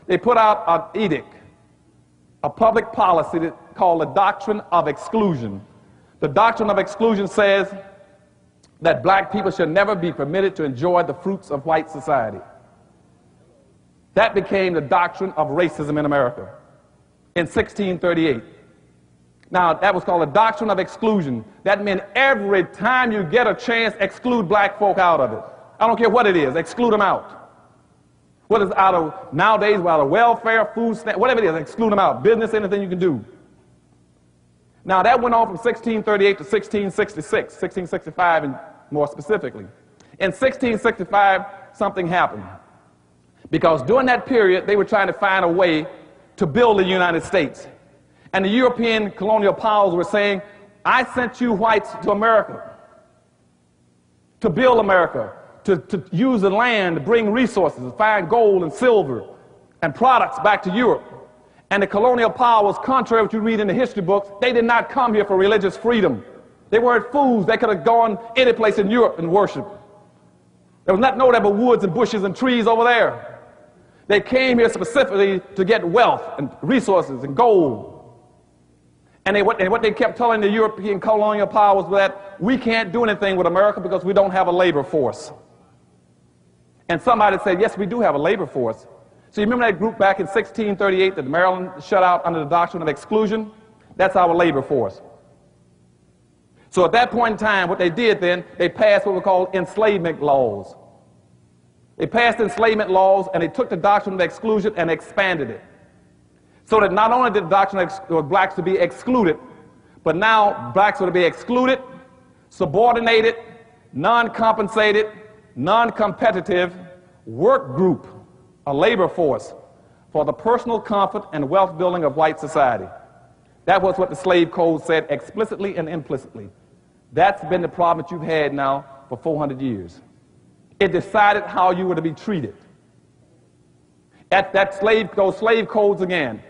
They put out an edict, a public policy called the Doctrine of Exclusion. The Doctrine of Exclusion says that black people should never be permitted to enjoy the fruits of white society. That became the doctrine of racism in America in 1638. Now, that was called the Doctrine of Exclusion. That meant every time you get a chance, exclude black folk out of it. I don't care what it is, exclude them out. What is out of, nowadays, out of welfare, food stamp, whatever it is, exclude them out. Business, anything you can do. Now, that went on from 1638 to 1666, 1665 and more specifically. In 1665, something happened. Because during that period, they were trying to find a way to build the United States. And the European colonial powers were saying, I sent you whites to America to build America, to use the land, to bring resources, to find gold and silver and products back to Europe. And the colonial powers, contrary to what you read in the history books, they did not come here for religious freedom. They weren't fools. They could have gone any place in Europe and worshiped. There was no there but woods and bushes and trees over there. They came here specifically to get wealth and resources and gold. And what they kept telling the European colonial powers was that we can't do anything with America because we don't have a labor force. And somebody said, yes, we do have a labor force. So you remember that group back in 1638 that Maryland shut out under the doctrine of exclusion? That's our labor force. So at that point in time, what they did then, they passed what were called enslavement laws. They passed enslavement laws, and they took the doctrine of exclusion and expanded it. So that not only did the doctrine of blacks to be excluded, but now blacks were to be excluded, subordinated, non-compensated, non-competitive work group, a labor force for the personal comfort and wealth building of white society. That was what the slave code said explicitly and implicitly. That's been the problem that you've had now for 400 years. It decided how you were to be treated. At that those slave codes again.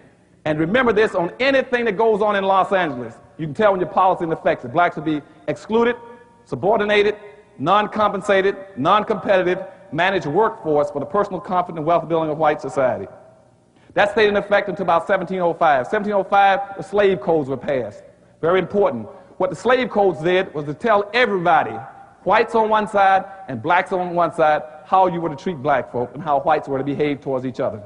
And remember this, on anything that goes on in Los Angeles, you can tell when your policy in effect is blacks will be excluded, subordinated, non-compensated, non-competitive, managed workforce for the personal comfort and wealth building of white society. That stayed in effect until about 1705. 1705, the slave codes were passed. Very important. What the slave codes did was to tell everybody, whites on one side and blacks on one side, how you were to treat black folk and how whites were to behave towards each other.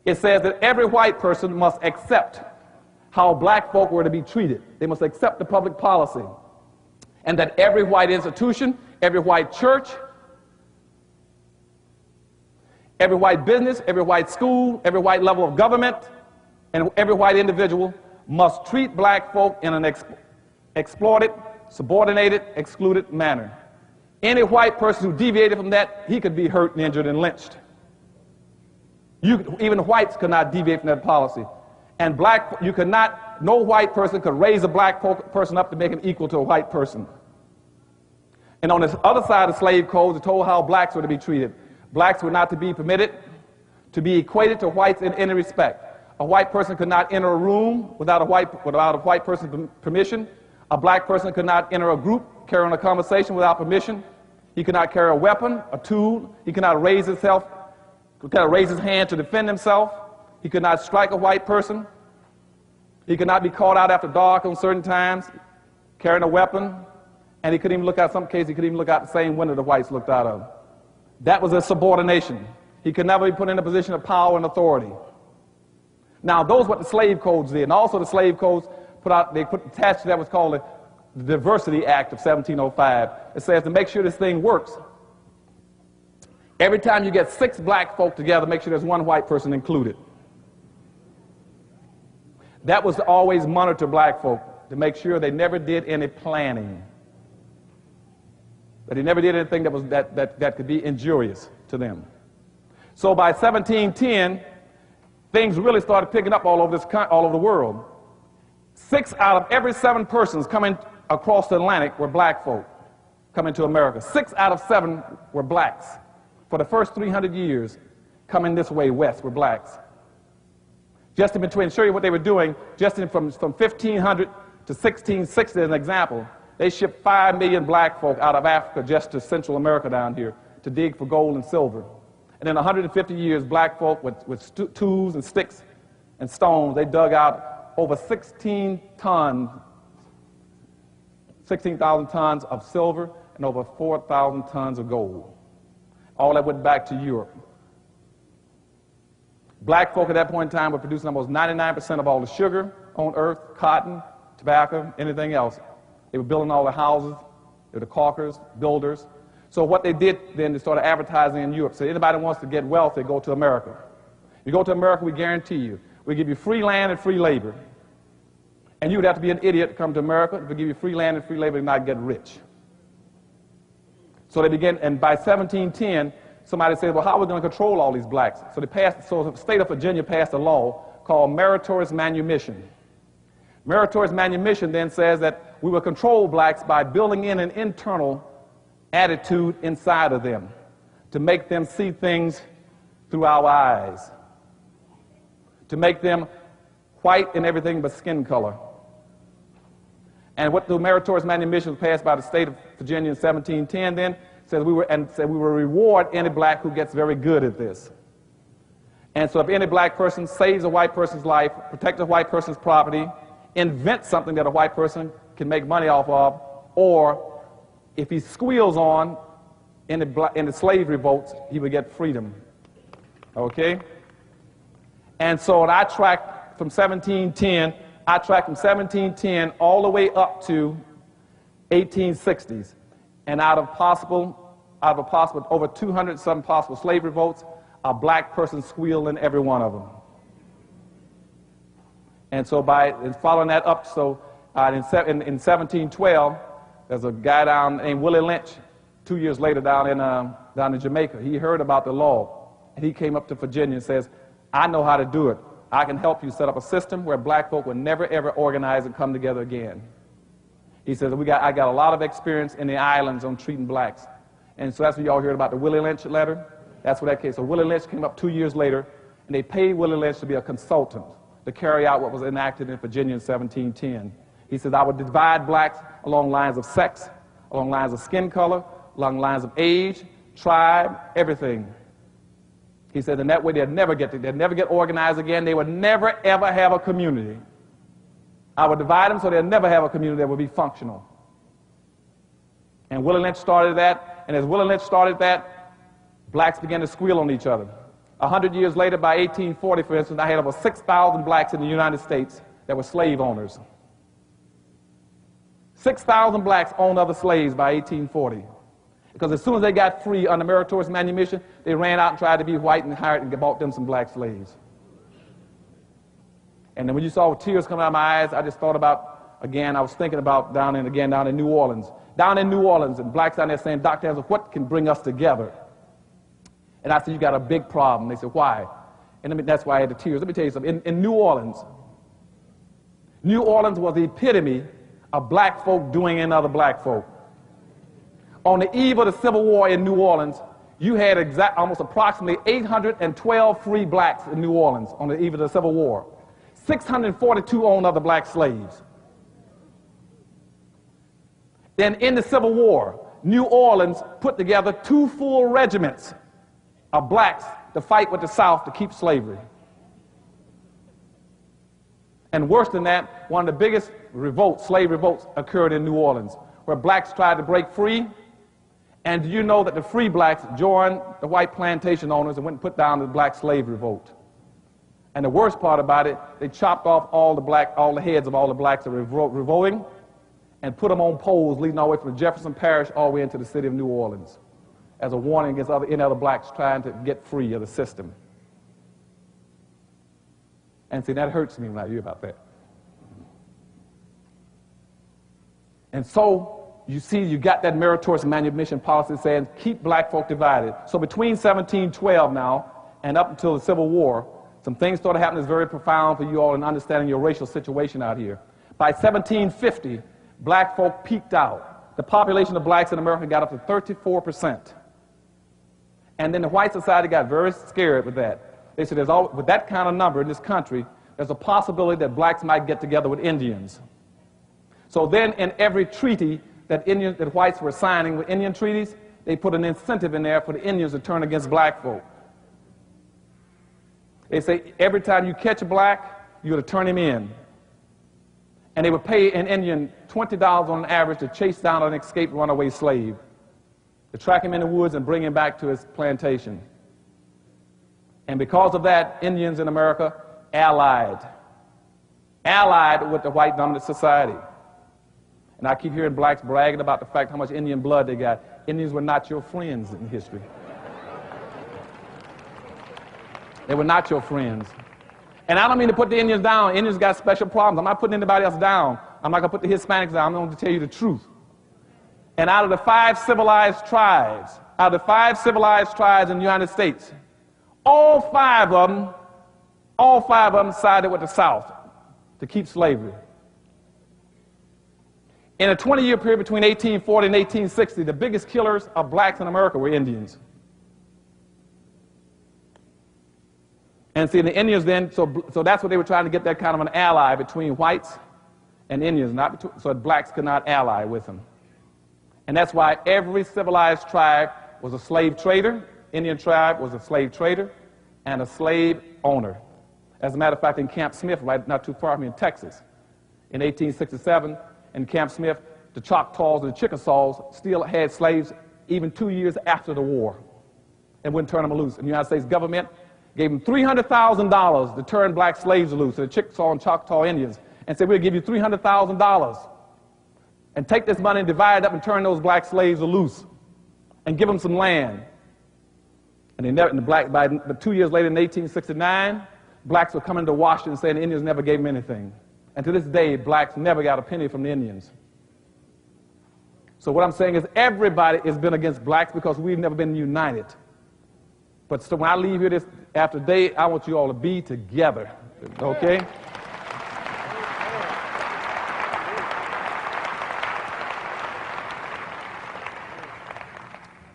It says that every white person must accept how black folk were to be treated. They must accept the public policy. And that every white institution, every white church, every white business, every white school, every white level of government, and every white individual must treat black folk in an exploited, subordinated, excluded manner. Any white person who deviated from that, he could be hurt and injured and lynched. Even whites could not deviate from that policy. And no white person could raise a black person up to make him equal to a white person. And on this other side of slave codes, it told how blacks were to be treated. Blacks were not to be permitted to be equated to whites in any respect. A white person could not enter a room without a white person's permission. A black person could not enter a group carrying a conversation without permission. He could not carry a weapon, a tool. He could not raise his hand to defend himself. He could not strike a white person. He could not be called out after dark on certain times, carrying a weapon. And he couldn't even look out, some cases, he couldn't even look out the same window the whites looked out of. That was a subordination. He could never be put in a position of power and authority. Now, those what the slave codes did. And also the slave codes attached to that was called the Diversity Act of 1705. It says to make sure this thing works, every time you get 6 black folk together, make sure there's 1 white person included. That was to always monitor black folk, to make sure they never did any planning, that they never did anything that could be injurious to them. So by 1710, things really started picking up all over the world. 6 out of every 7 persons coming across the Atlantic were black folk coming to America. 6 out of 7 were blacks. For the first 300 years, coming this way west were blacks. Just in between, show you what they were doing, from 1500 to 1660 as an example, they shipped 5 million black folk out of Africa just to Central America down here to dig for gold and silver. And in 150 years, black folk with tools and sticks and stones, they dug out over 16,000 tons of silver and over 4,000 tons of gold. All that went back to Europe. Black folk at that point in time were producing almost 99% of all the sugar on earth, cotton, tobacco, anything else. They were building all the houses. They were the caulkers, builders. So what they did then, they started advertising in Europe. So anybody wants to get wealth, they go to America. You go to America, we guarantee you. We give you free land and free labor. And you would have to be an idiot to come to America to give you free land and free labor and not get rich. So they began, and by 1710, somebody said, well, how are we going to control all these blacks? So the state of Virginia passed a law called meritorious manumission. Meritorious manumission then says that we will control blacks by building in an internal attitude inside of them to make them see things through our eyes, to make them white in everything but skin color. And what the meritorious manumission was passed by the state of Virginia in 1710 then said we will reward any black who gets very good at this. And so if any black person saves a white person's life, protects a white person's property, invents something that a white person can make money off of, or if he squeals on in the slave revolts, he would get freedom. Okay? And so I tracked from 1710 all the way up to 1860s. And out of over 200 some possible slave revolts, a black person squealed in every one of them. And so following that up, so in 1712, there's a guy down named Willie Lynch, 2 years later down in Jamaica. He heard about the law, and he came up to Virginia and says, I know how to do it. I can help you set up a system where black folk would never, ever organize and come together again. He says, I got a lot of experience in the islands on treating blacks. And so that's what y'all heard about the Willie Lynch letter. That's what that case. So Willie Lynch came up 2 years later, and they paid Willie Lynch to be a consultant to carry out what was enacted in Virginia in 1710. He says, I would divide blacks along lines of sex, along lines of skin color, along lines of age, tribe, everything. He said, in that way they'd never get organized again. They would never, ever have a community. I would divide them so they'd never have a community that would be functional. And Willie Lynch started that, and as Willie Lynch started that, blacks began to squeal on each other. 100 years later, by 1840, for instance, I had over 6,000 blacks in the United States that were slave owners. 6,000 blacks owned other slaves by 1840. Because as soon as they got free under meritorious manumission, they ran out and tried to be white and hired and bought them some black slaves. And then when you saw tears coming out of my eyes, I just thought about, again, I was thinking about down in New Orleans. Down in New Orleans, and blacks down there saying, Dr. Hansel, what can bring us together? And I said, you got a big problem. They said, why? And that's why I had the tears. Let me tell you something. In New Orleans was the epitome of black folk doing another black folk. On the eve of the Civil War in New Orleans, you had almost approximately 812 free blacks in New Orleans on the eve of the Civil War. 642 owned other black slaves. Then in the Civil War, New Orleans put together 2 full regiments of blacks to fight with the South to keep slavery. And worse than that, one of the biggest slave revolts occurred in New Orleans, where blacks tried to break free. And do you know that the free blacks joined the white plantation owners and went and put down the black slave revolt? And the worst part about it, they chopped off all the heads of all the blacks that were revolting and put them on poles leading all the way from Jefferson Parish all the way into the city of New Orleans as a warning against any other blacks trying to get free of the system. And see, that hurts me when I hear about that. And so, you see, you got that meritorious manumission policy saying, keep black folk divided. So between 1712 now and up until the Civil War, some things started happening that's very profound for you all in understanding your racial situation out here. By 1750, black folk peaked out. The population of blacks in America got up to 34%. And then the white society got very scared with that. They said, with that kind of number in this country, there's a possibility that blacks might get together with Indians. So then in every treaty that whites were signing with Indian treaties, they put an incentive in there for the Indians to turn against black folk. They say every time you catch a black, you got to turn him in. And they would pay an Indian $20 on average to chase down an escaped runaway slave, to track him in the woods and bring him back to his plantation. And because of that, Indians in America allied with the white dominant society. And I keep hearing blacks bragging about the fact how much Indian blood they got. Indians were not your friends in history. They were not your friends. And I don't mean to put the Indians down. Indians got special problems. I'm not putting anybody else down. I'm not going to put the Hispanics down. I'm going to tell you the truth. And out of the 5 civilized tribes out of the 5 civilized tribes in the United States, all five of them sided with the South to keep slavery. In a 20-year period between 1840 and 1860, the biggest killers of blacks in America were Indians. And see, the Indians then, so that's what they were trying to get, that kind of an ally between whites and Indians, so that blacks could not ally with them. And that's why every civilized tribe was a slave trader. Indian tribe was a slave trader and a slave owner. As a matter of fact, in Camp Smith, right not too far from me in Texas, in 1867, in Camp Smith, the Choctaws and the Chickasaws still had slaves even 2 years after the war and wouldn't turn them loose. And the United States government gave them $300,000 to turn black slaves loose, to the Chickasaw and Choctaw Indians, and said, we'll give you $300,000 and take this money and divide it up and turn those black slaves loose and give them some land. And they never, by 2 years later in 1869, blacks were coming to Washington saying the Indians never gave them anything. And to this day, blacks never got a penny from the Indians. So what I'm saying is everybody has been against blacks because we've never been united. But so when I leave here after today, I want you all to be together, okay?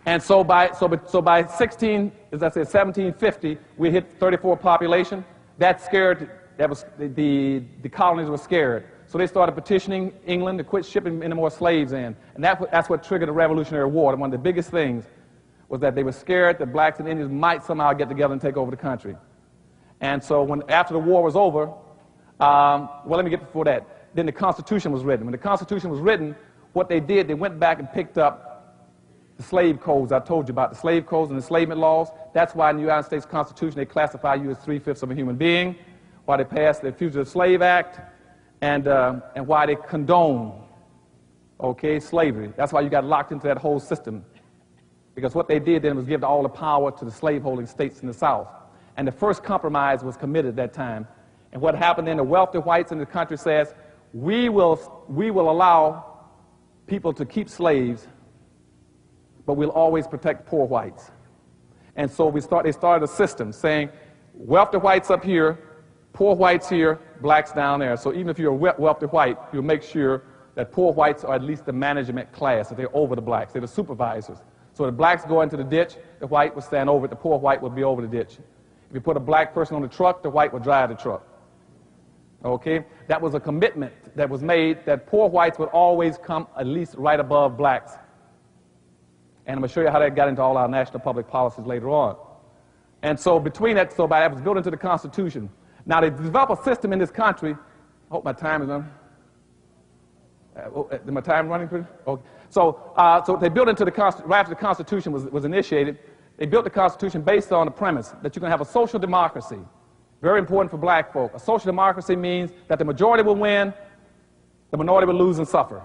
And so by 1750, we hit 34 population. That scared, the colonies were scared. So they started petitioning England to quit shipping any more slaves in. And that's what triggered the Revolutionary War. And one of the biggest things was that they were scared that blacks and Indians might somehow get together and take over the country. And so after the war was over, well, let me get before that. Then the Constitution was written. When the Constitution was written, what they did, they went back and picked up the slave codes I told you about, the slave codes and enslavement laws. That's why in the United States Constitution they classify you as 3/5 of a human being, why they passed the Fugitive Slave Act, and why they condone, okay, slavery. That's why you got locked into that whole system. Because what they did then was give all the power to the slaveholding states in the South. And the first compromise was committed at that time. And what happened then, the wealthy whites in the country says, we will allow people to keep slaves, but we'll always protect poor whites. And so they started a system saying, wealthy whites up here, poor whites here, blacks down there. So even if you're a wealthy white, you'll make sure that poor whites are at least the management class, that they're over the blacks, they're the supervisors. So the blacks go into the ditch, the white will stand over it, the poor white will be over the ditch. If you put a black person on the truck, the white will drive the truck. Okay? That was a commitment that was made that poor whites would always come at least right above blacks. And I'm going to show you how that got into all our national public policies later on. And so between that, that was built into the Constitution. Now they developed a system in this country. I hope my time is on. Is my time running? Okay. So they built into the Constitution, right after the Constitution was initiated, they built the Constitution based on the premise that you're going to have a social democracy. Very important for black folk. A social democracy means that the majority will win, the minority will lose and suffer.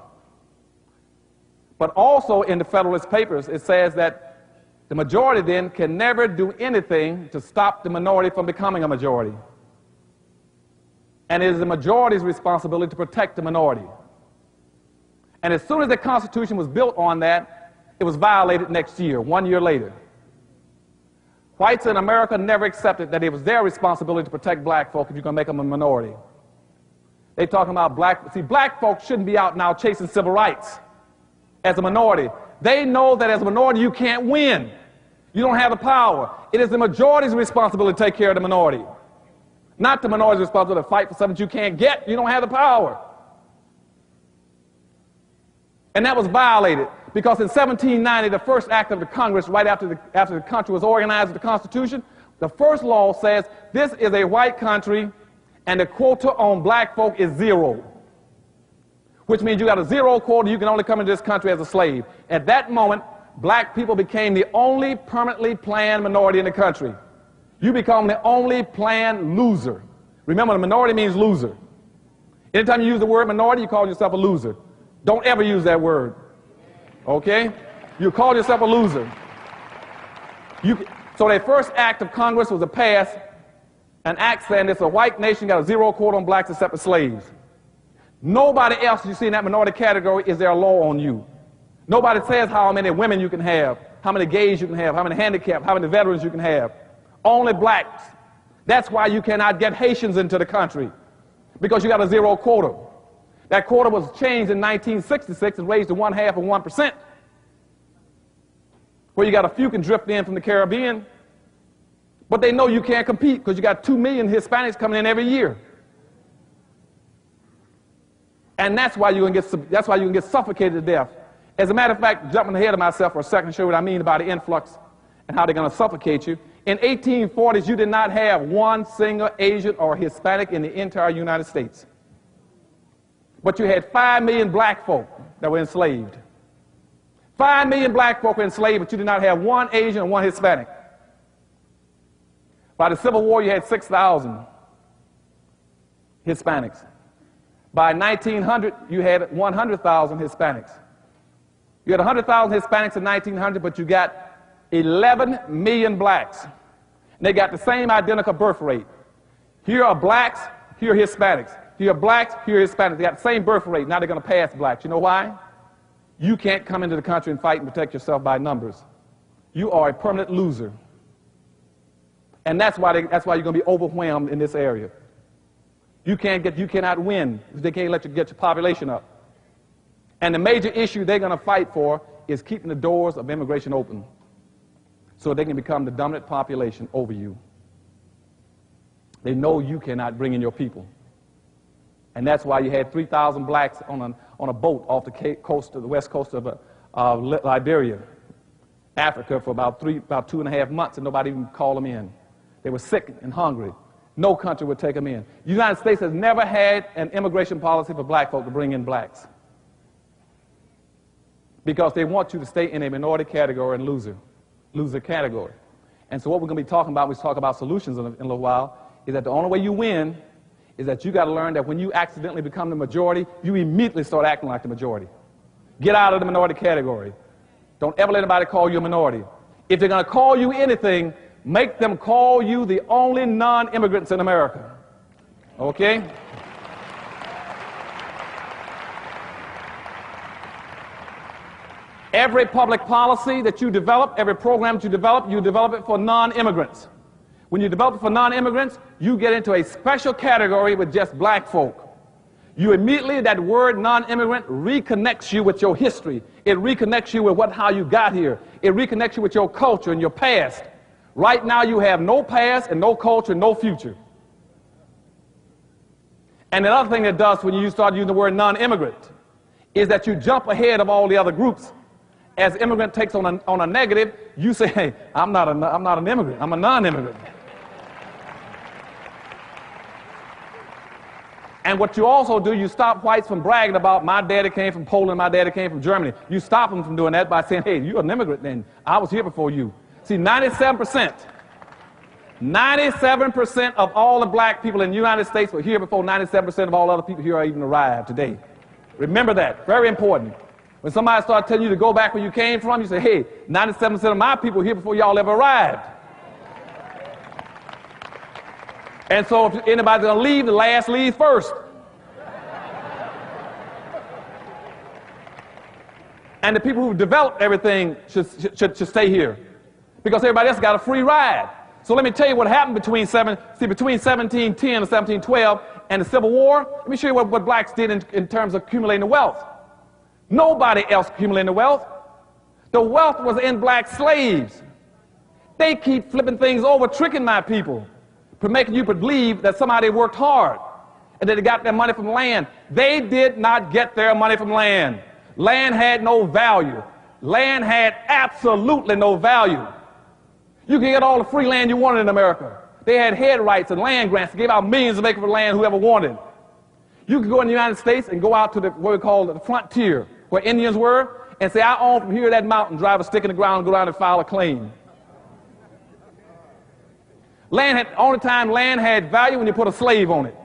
But also in the Federalist Papers, it says that the majority then can never do anything to stop the minority from becoming a majority. And it is the majority's responsibility to protect the minority. And as soon as the Constitution was built on that, it was violated next year, 1 year later. Whites in America never accepted that it was their responsibility to protect black folk if you're going to make them a minority. They're talking about black folks shouldn't be out now chasing civil rights as a minority. They know that as a minority you can't win. You don't have the power. It is the majority's responsibility to take care of the minority. Not the minority's responsibility to fight for something you can't get. You don't have the power. And that was violated because in 1790, the first act of the Congress, right after the country was organized with the Constitution, the first law says this is a white country and the quota on black folk is 0. Which means you got a 0 quota, you can only come into this country as a slave. At that moment, black people became the only permanently planned minority in the country. You become the only planned loser. Remember, the minority means loser. Anytime you use the word minority, you call yourself a loser. Don't ever use that word. Okay? You call yourself a loser. So their first act of Congress was to pass an act saying it's a white nation got a 0 quota on blacks except for slaves. Nobody else you see in that minority category is there a law on you. Nobody says how many women you can have, how many gays you can have, how many handicapped, how many veterans you can have. Only blacks. That's why you cannot get Haitians into the country, because you got a zero quota. That quota was changed in 1966 and raised to 1/2 of 1%, where you got a few can drift in from the Caribbean, but they know you can't compete because you got 2 million Hispanics coming in every year. And that's why you can get suffocated to death. As a matter of fact, jumping ahead of myself for a second to show what I mean about the influx and how they're going to suffocate you. In 1840s, you did not have one single Asian or Hispanic in the entire United States. But you had 5 million black folk that were enslaved. 5 million black folk were enslaved, but you did not have one Asian and one Hispanic. By the Civil War, you had 6,000 Hispanics. By 1900, you had 100,000 Hispanics. You had 100,000 Hispanics in 1900, but you got 11 million blacks. And they got the same identical birth rate. Here are blacks, here are Hispanics. Here are blacks, here are Hispanics. They got the same birth rate. Now they're going to pass blacks. You know why? You can't come into the country and fight and protect yourself by numbers. You are a permanent loser. And that's why you're going to be overwhelmed in this area. You cannot win if they can't let you get your population up. And the major issue they're going to fight for is keeping the doors of immigration open so they can become the dominant population over you. They know you cannot bring in your people. And that's why you had 3,000 blacks on a boat off the west coast of Liberia, Africa, for about 2.5 months, and nobody even called them in. They were sick and hungry. No country would take them in. The United States has never had an immigration policy for black folk to bring in blacks, because they want you to stay in a minority category and loser category. And so what we're going to be talking about, we talk about solutions in a little while, is that the only way you win is that you got to learn that when you accidentally become the majority, you immediately start acting like the majority. Get out of the minority category. Don't ever let anybody call you a minority. If they're going to call you anything, make them call you the only non-immigrants in America. Okay? Every public policy that you develop, every program that you develop it for non-immigrants. When you develop it for non-immigrants, you get into a special category with just black folk. You immediately, that word non-immigrant reconnects you with your history. It reconnects you with how you got here. It reconnects you with your culture and your past. Right now you have no past and no culture and no future. And the other thing that does when you start using the word non-immigrant is that you jump ahead of all the other groups. As immigrant takes on a negative, you say, hey, I'm not an immigrant, I'm a non-immigrant. And what you also do, you stop whites from bragging about my daddy came from Poland, my daddy came from Germany. You stop them from doing that by saying, hey, you're an immigrant then. I was here before you. See, 97% of all the black people in the United States were here before 97% of all other people here are even arrived today. Remember that, very important. When somebody starts telling you to go back where you came from, you say, hey, 97% of my people were here before y'all ever arrived. And so if anybody's going to leave, the last leave first. And the people who developed everything should stay here, because everybody else got a free ride. So let me tell you what happened between 1710 and 1712 and the Civil War. Let me show you what blacks did in terms of accumulating the wealth. Nobody else accumulated the wealth. The wealth was in black slaves. They keep flipping things over, tricking my people, for making you believe that somebody worked hard and that they got their money from land. They did not get their money from land. Land had no value. Land had absolutely no value. You can get all the free land you wanted in America. They had head rights and land grants. They gave out millions of acres of land whoever wanted. You could go in the United States and go out to what we call the frontier, where Indians were, and say, I own from here to that mountain, drive a stick in the ground, go down and file a claim. Only time land had value when you put a slave on it.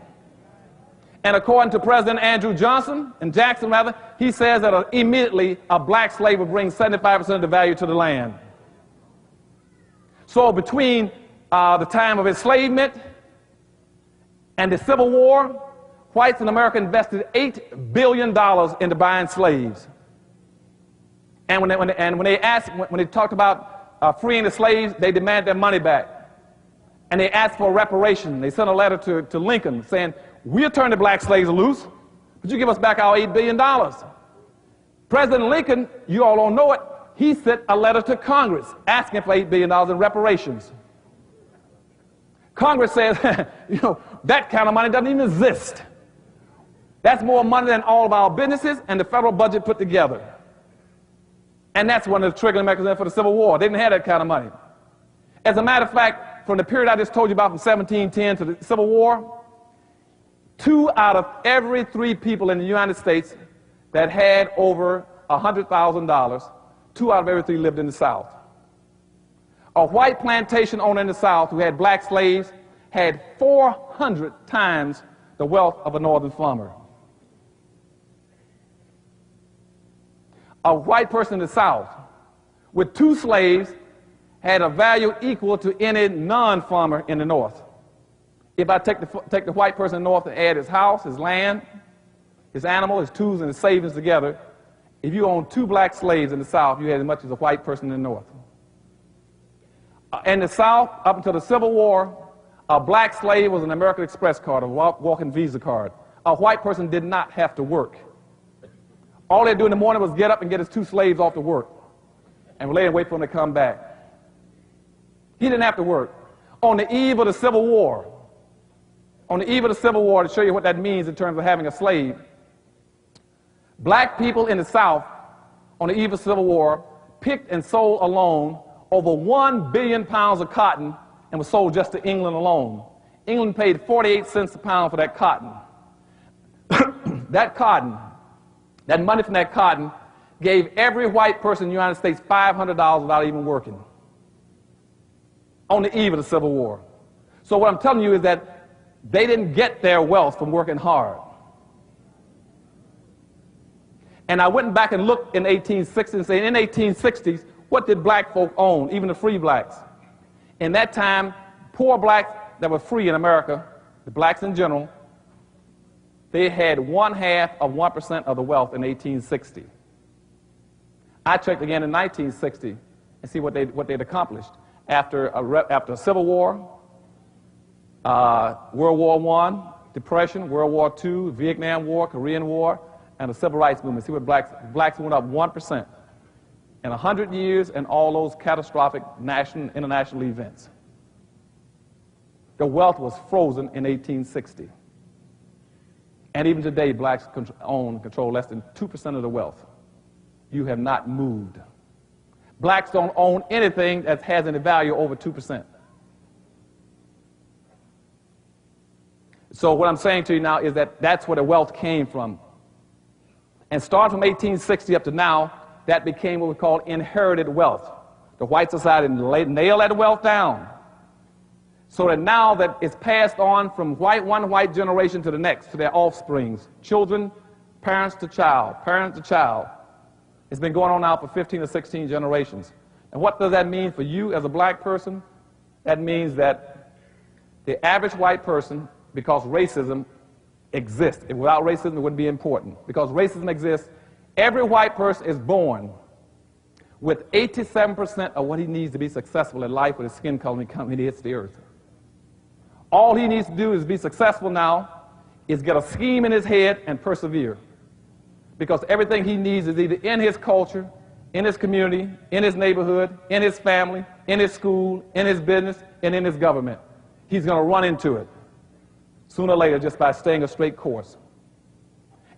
And according to President Andrew Jackson, he says that immediately a black slave would bring 75% of the value to the land. So between the time of enslavement and the Civil War, whites in America invested $8 billion into buying slaves. And when they talked about freeing the slaves, they demanded their money back. And they asked for reparation. They sent a letter to Lincoln saying, we'll turn the black slaves loose, but you give us back our $8 billion. President Lincoln, you all don't know it, he sent a letter to Congress asking for $8 billion in reparations. Congress says, that kind of money doesn't even exist. That's more money than all of our businesses and the federal budget put together. And that's one of the triggering mechanisms for the Civil War. They didn't have that kind of money. As a matter of fact, from the period I just told you about from 1710 to the Civil War, 2 out of every 3 people in the United States that had over $100,000, 2 out of every 3 lived in the South. A white plantation owner in the South who had black slaves had 400 times the wealth of a northern farmer. A white person in the South with 2 slaves had a value equal to any non-farmer in the North. If I take the white person in the North and add his house, his land, his animal, his tools, and his savings together, if you own 2 black slaves in the South, you had as much as a white person in the North. In the South, up until the Civil War, a black slave was an American Express card, a walking Visa card. A white person did not have to work. All they'd do in the morning was get up and get his 2 slaves off to work and lay and wait for them to come back. He didn't have to work. On the eve of the Civil War, to show you what that means in terms of having a slave, black people in the South, on the eve of the Civil War, picked and sold alone over 1 billion pounds of cotton and was sold just to England alone. England paid 48 cents a pound for that cotton. That money from that cotton gave every white person in the United States $500 without even working. On the eve of the Civil War. So what I'm telling you is that they didn't get their wealth from working hard. And I went back and looked in 1860 and said, in the 1860s, what did black folk own, even the free blacks? In that time, poor blacks that were free in America, the blacks in general, they had 1/2 of 1% of the wealth in 1860. I checked again in 1960 and see what they'd accomplished. After a Civil War, World War I, Depression, World War II, Vietnam War, Korean War, and the Civil Rights Movement. See what blacks went up 1% in 100 years and all those catastrophic international events. The wealth was frozen in 1860. And even today, blacks control less than 2% of the wealth. You have not moved. Blacks don't own anything that has any value over 2%. So what I'm saying to you now is that that's where the wealth came from. And starting from 1860 up to now, that became what we call inherited wealth. The white society nailed that wealth down. So that now that it's passed on from one white generation to the next, to their offsprings, children, parents to child, parent to child. It's been going on now for 15 or 16 generations. And what does that mean for you as a black person? That means that the average white person, because racism exists, and without racism it wouldn't be important. Because racism exists, every white person is born with 87% of what he needs to be successful in life with his skin color when he hits the earth. All he needs to do is be successful now, is get a scheme in his head and persevere. Because everything he needs is either in his culture, in his community, in his neighborhood, in his family, in his school, in his business, and in his government. He's going to run into it sooner or later just by staying a straight course.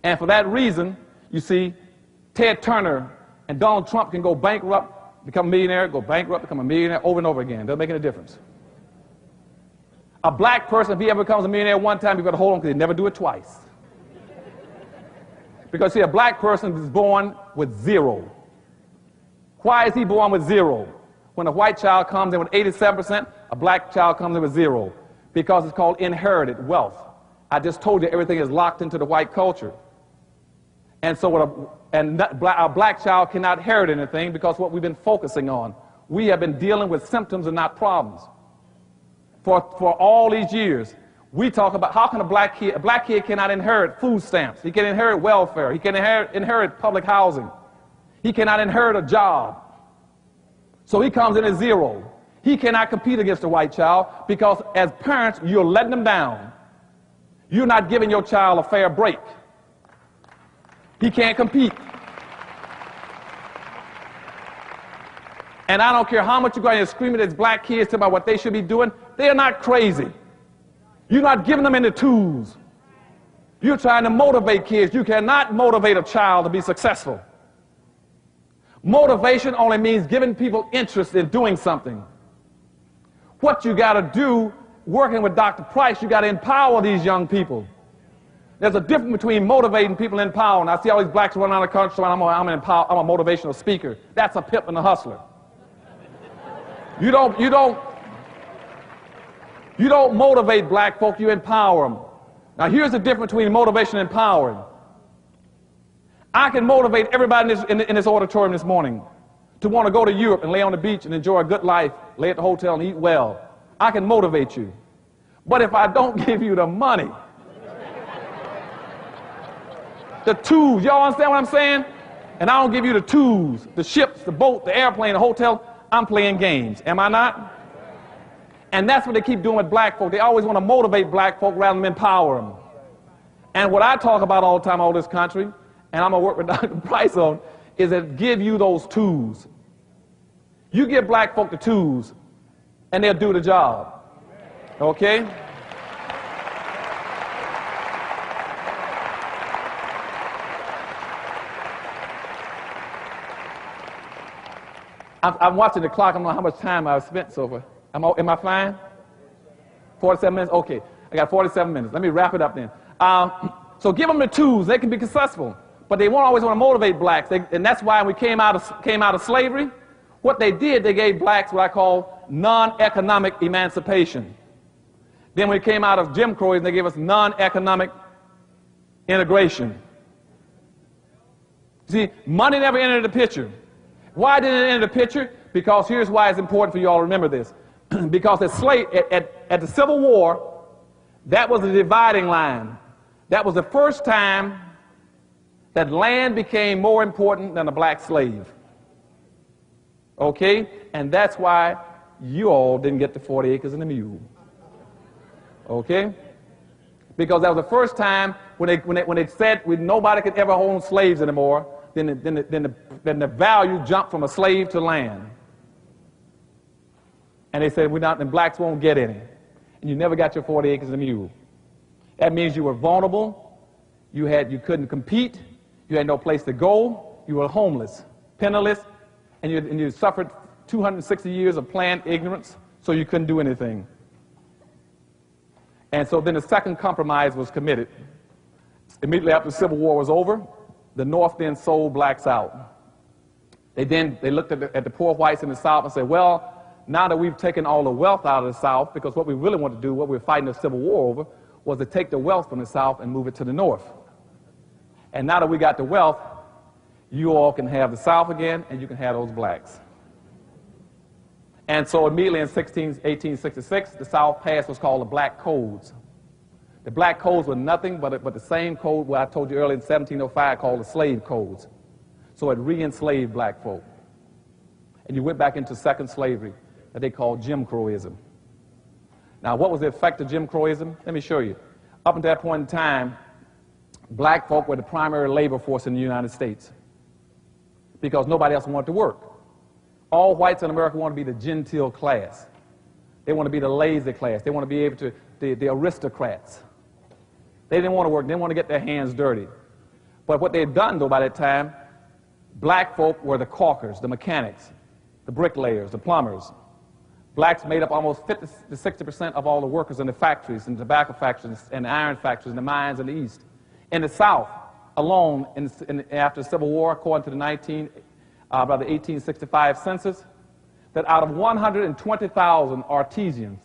And for that reason, you see, Ted Turner and Donald Trump can go bankrupt, become a millionaire, go bankrupt, become a millionaire over and over again. Doesn't make any difference. A black person, if he ever becomes a millionaire one time, you've got to hold on because he'd never do it twice. Because, see, a black person is born with 0. Why is he born with 0? When a white child comes in with 87%, a black child comes in with 0. Because it's called inherited wealth. I just told you everything is locked into the white culture. And so our black child cannot inherit anything because what we've been focusing on. We have been dealing with symptoms and not problems. For all these years, we talk about how can a black kid cannot inherit food stamps. He can inherit welfare. He can inherit public housing. He cannot inherit a job. So he comes in at zero. He cannot compete against a white child because as parents, you're letting them down. You're not giving your child a fair break. He can't compete. And I don't care how much you're going to scream at these black kids about what they should be doing. They are not crazy. You're not giving them any tools. You're trying to motivate kids. You cannot motivate a child to be successful. Motivation only means giving people interest in doing something. What you got to do, working with Dr. Price, you got to empower these young people. There's a difference between motivating people and empowering. I see all these blacks running around the country saying, I'm a motivational speaker. That's a pimp and a hustler. You don't motivate black folk, you empower them. Now here's the difference between motivation and empowering. I can motivate everybody in this auditorium this morning to want to go to Europe and lay on the beach and enjoy a good life, lay at the hotel and eat well. I can motivate you. But if I don't give you the money, the tools, y'all understand what I'm saying? And I don't give you the tools, the ships, the boat, the airplane, the hotel, I'm playing games. Am I not? And that's what they keep doing with black folk. They always want to motivate black folk rather than empower them. And what I talk about all the time, all this country, and I'm going to work with Dr. Price on, is that give you those tools. You give black folk the tools, and they'll do the job. Okay? I'm watching the clock. I don't know how much time I've spent so far. Am I fine? 47 minutes? Okay. I got 47 minutes. Let me wrap it up then. So give them the tools. They can be successful. But they won't always want to motivate blacks. And that's why we came out of slavery. What they did, they gave blacks what I call non-economic emancipation. Then when we came out of Jim Crow, they gave us non-economic integration. See, money never entered the picture. Why didn't it enter the picture? Because here's why it's important for you all to remember this. Because at the Civil War, that was the dividing line. That was the first time that land became more important than a black slave. Okay? And that's why you all didn't get the 40 acres and a mule. Okay? Because that was the first time when they said nobody could ever own slaves anymore, then the value jumped from a slave to land. And they said, and blacks won't get any. And you never got your 40 acres and a mule. That means you were vulnerable, you couldn't compete, you had no place to go, you were homeless, penniless, and you suffered 260 years of planned ignorance, so you couldn't do anything. And so then the second compromise was committed. Immediately after the Civil War was over, the North then sold blacks out. They looked at the poor whites in the South and said, well, now that we've taken all the wealth out of the South, because what we really want to do, what we were fighting the Civil War over, was to take the wealth from the South and move it to the North. And now that we got the wealth, you all can have the South again, and you can have those blacks. And so immediately in 1866, the South passed what's called the Black Codes. The Black Codes were nothing but the same code what I told you earlier in 1705 called the Slave Codes. So it re-enslaved black folk. And you went back into second slavery that they called Jim Crowism. Now, what was the effect of Jim Crowism? Let me show you. Up until that point in time, black folk were the primary labor force in the United States because nobody else wanted to work. All whites in America want to be the genteel class. They want to be the lazy class. They want to be able to, the aristocrats. They didn't want to work. They didn't want to get their hands dirty. But what they'd done, though, by that time, black folk were the caulkers, the mechanics, the bricklayers, the plumbers. Blacks made up almost 50 to 60% of all the workers in the factories, in the tobacco factories, and the iron factories, and the mines in the East. In the South alone, after the Civil War, according to the 1865 census, that out of 120,000 artisans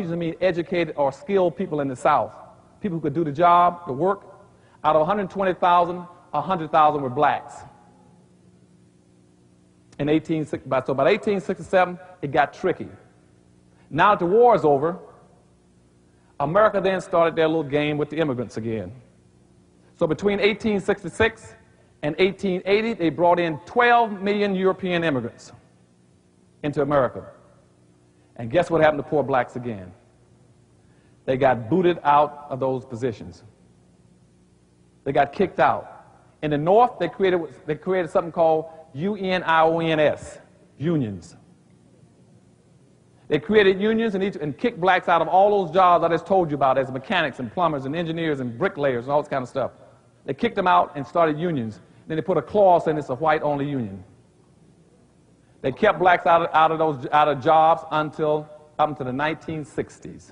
mean educated or skilled people in the South, people who could do the job, the work, out of 120,000, 100,000 were blacks. So by 1867, it got tricky. Now that the war is over, America then started their little game with the immigrants again. So between 1866 In 1880, they brought in 12 million European immigrants into America. And guess what happened to poor blacks again? They got booted out of those positions. They got kicked out. In the North, they created something called UNIONS, unions. They created unions and kicked blacks out of all those jobs I just told you about as mechanics and plumbers and engineers and bricklayers and all this kind of stuff. They kicked them out and started unions. Then they put a clause in it's a white-only union. They kept blacks out of jobs up until the 1960s,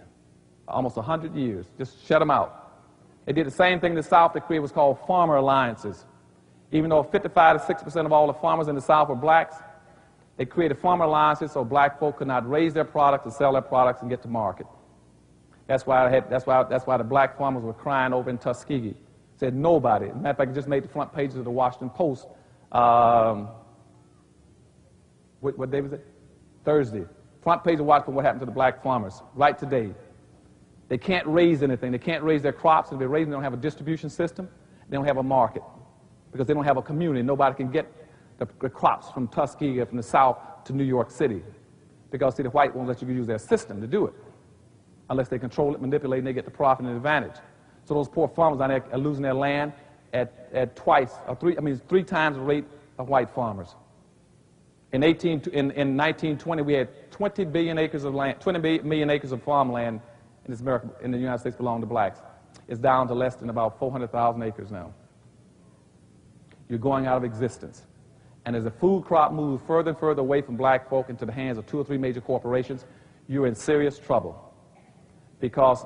almost 100 years. Just shut them out. They did the same thing in the South. They created what's called farmer alliances. Even though 55 to 60% of all the farmers in the South were blacks, they created farmer alliances so black folk could not raise their products and sell their products and get to market. That's why the black farmers were crying over in Tuskegee. Said nobody. As a matter of fact, it just made the front pages of the Washington Post. What day was it? Thursday. Front page of Washington, what happened to the black farmers right today. They can't raise anything. They can't raise their crops. If they're raising, they don't have a distribution system. They don't have a market because they don't have a community. Nobody can get the crops from Tuskegee, from the South to New York City because, see, the white won't let you use their system to do it unless they control it, manipulate, and they get the profit and advantage. So those poor farmers out there are losing their land at three times the rate of white farmers. In 1920, we had 20 billion acres of land, 20 million acres of farmland in the United States belonged to blacks. It's down to less than about 400,000 acres now. You're going out of existence. And as the food crop moves further and further away from black folk into the hands of 2 or 3 major corporations, you're in serious trouble. Because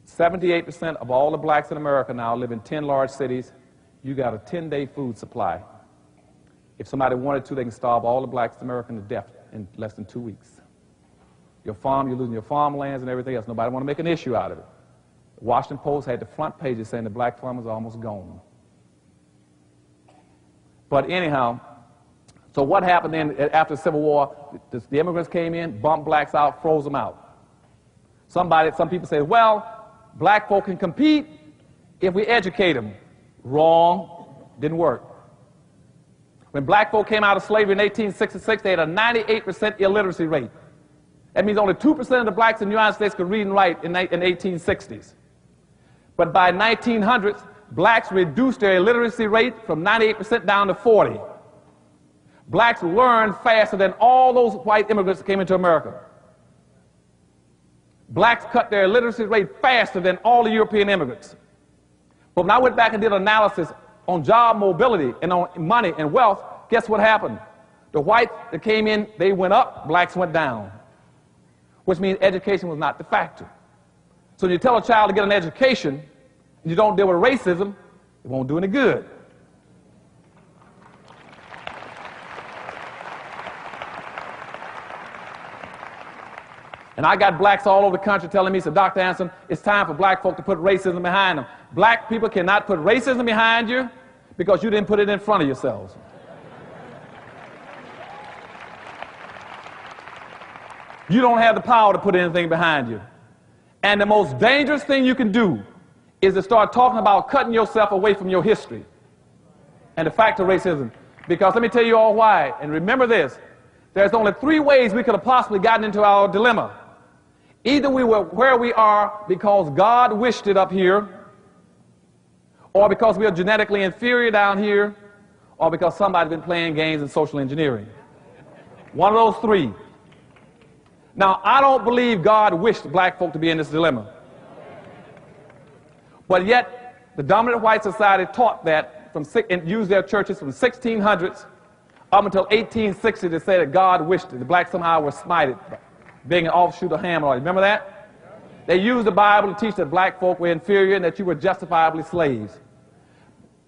78% of all the blacks in America now live in 10 large cities. You got a 10-day food supply. If somebody wanted to, they can starve all the blacks in America to death in less than 2 weeks. Your farm, you're losing your farmlands and everything else. Nobody want to make an issue out of it. The Washington Post had the front pages saying the black farmers are almost gone. But anyhow, so what happened then after the Civil War? The immigrants came in, bumped blacks out, froze them out. Some people say, well, black folk can compete if we educate them. Wrong. Didn't work. When black folk came out of slavery in 1866, they had a 98% illiteracy rate. That means only 2% of the blacks in the United States could read and write in the 1860s. But by 1900s, blacks reduced their illiteracy rate from 98% down to 40%. Blacks learned faster than all those white immigrants that came into America. Blacks cut their illiteracy rate faster than all the European immigrants. But when I went back and did analysis on job mobility and on money and wealth, guess what happened? The whites that came in, they went up, blacks went down, which means education was not the factor. So you tell a child to get an education, and you don't deal with racism, it won't do any good. And I got blacks all over the country telling me, so Dr. Anson, it's time for black folk to put racism behind them. Black people cannot put racism behind you because you didn't put it in front of yourselves. You don't have the power to put anything behind you. And the most dangerous thing you can do is to start talking about cutting yourself away from your history and the fact of racism. Because let me tell you all why. And remember this, there's only 3 ways we could have possibly gotten into our dilemma. Either we were where we are because God wished it up here, or because we are genetically inferior down here, or because somebody's been playing games in social engineering. One of those 3. Now, I don't believe God wished black folk to be in this dilemma. But yet, the dominant white society taught that and used their churches from 1600s up until 1860 to say that God wished it. The blacks somehow were smited, being an offshoot of Ham. Remember that? They used the Bible to teach that black folk were inferior and that you were justifiably slaves.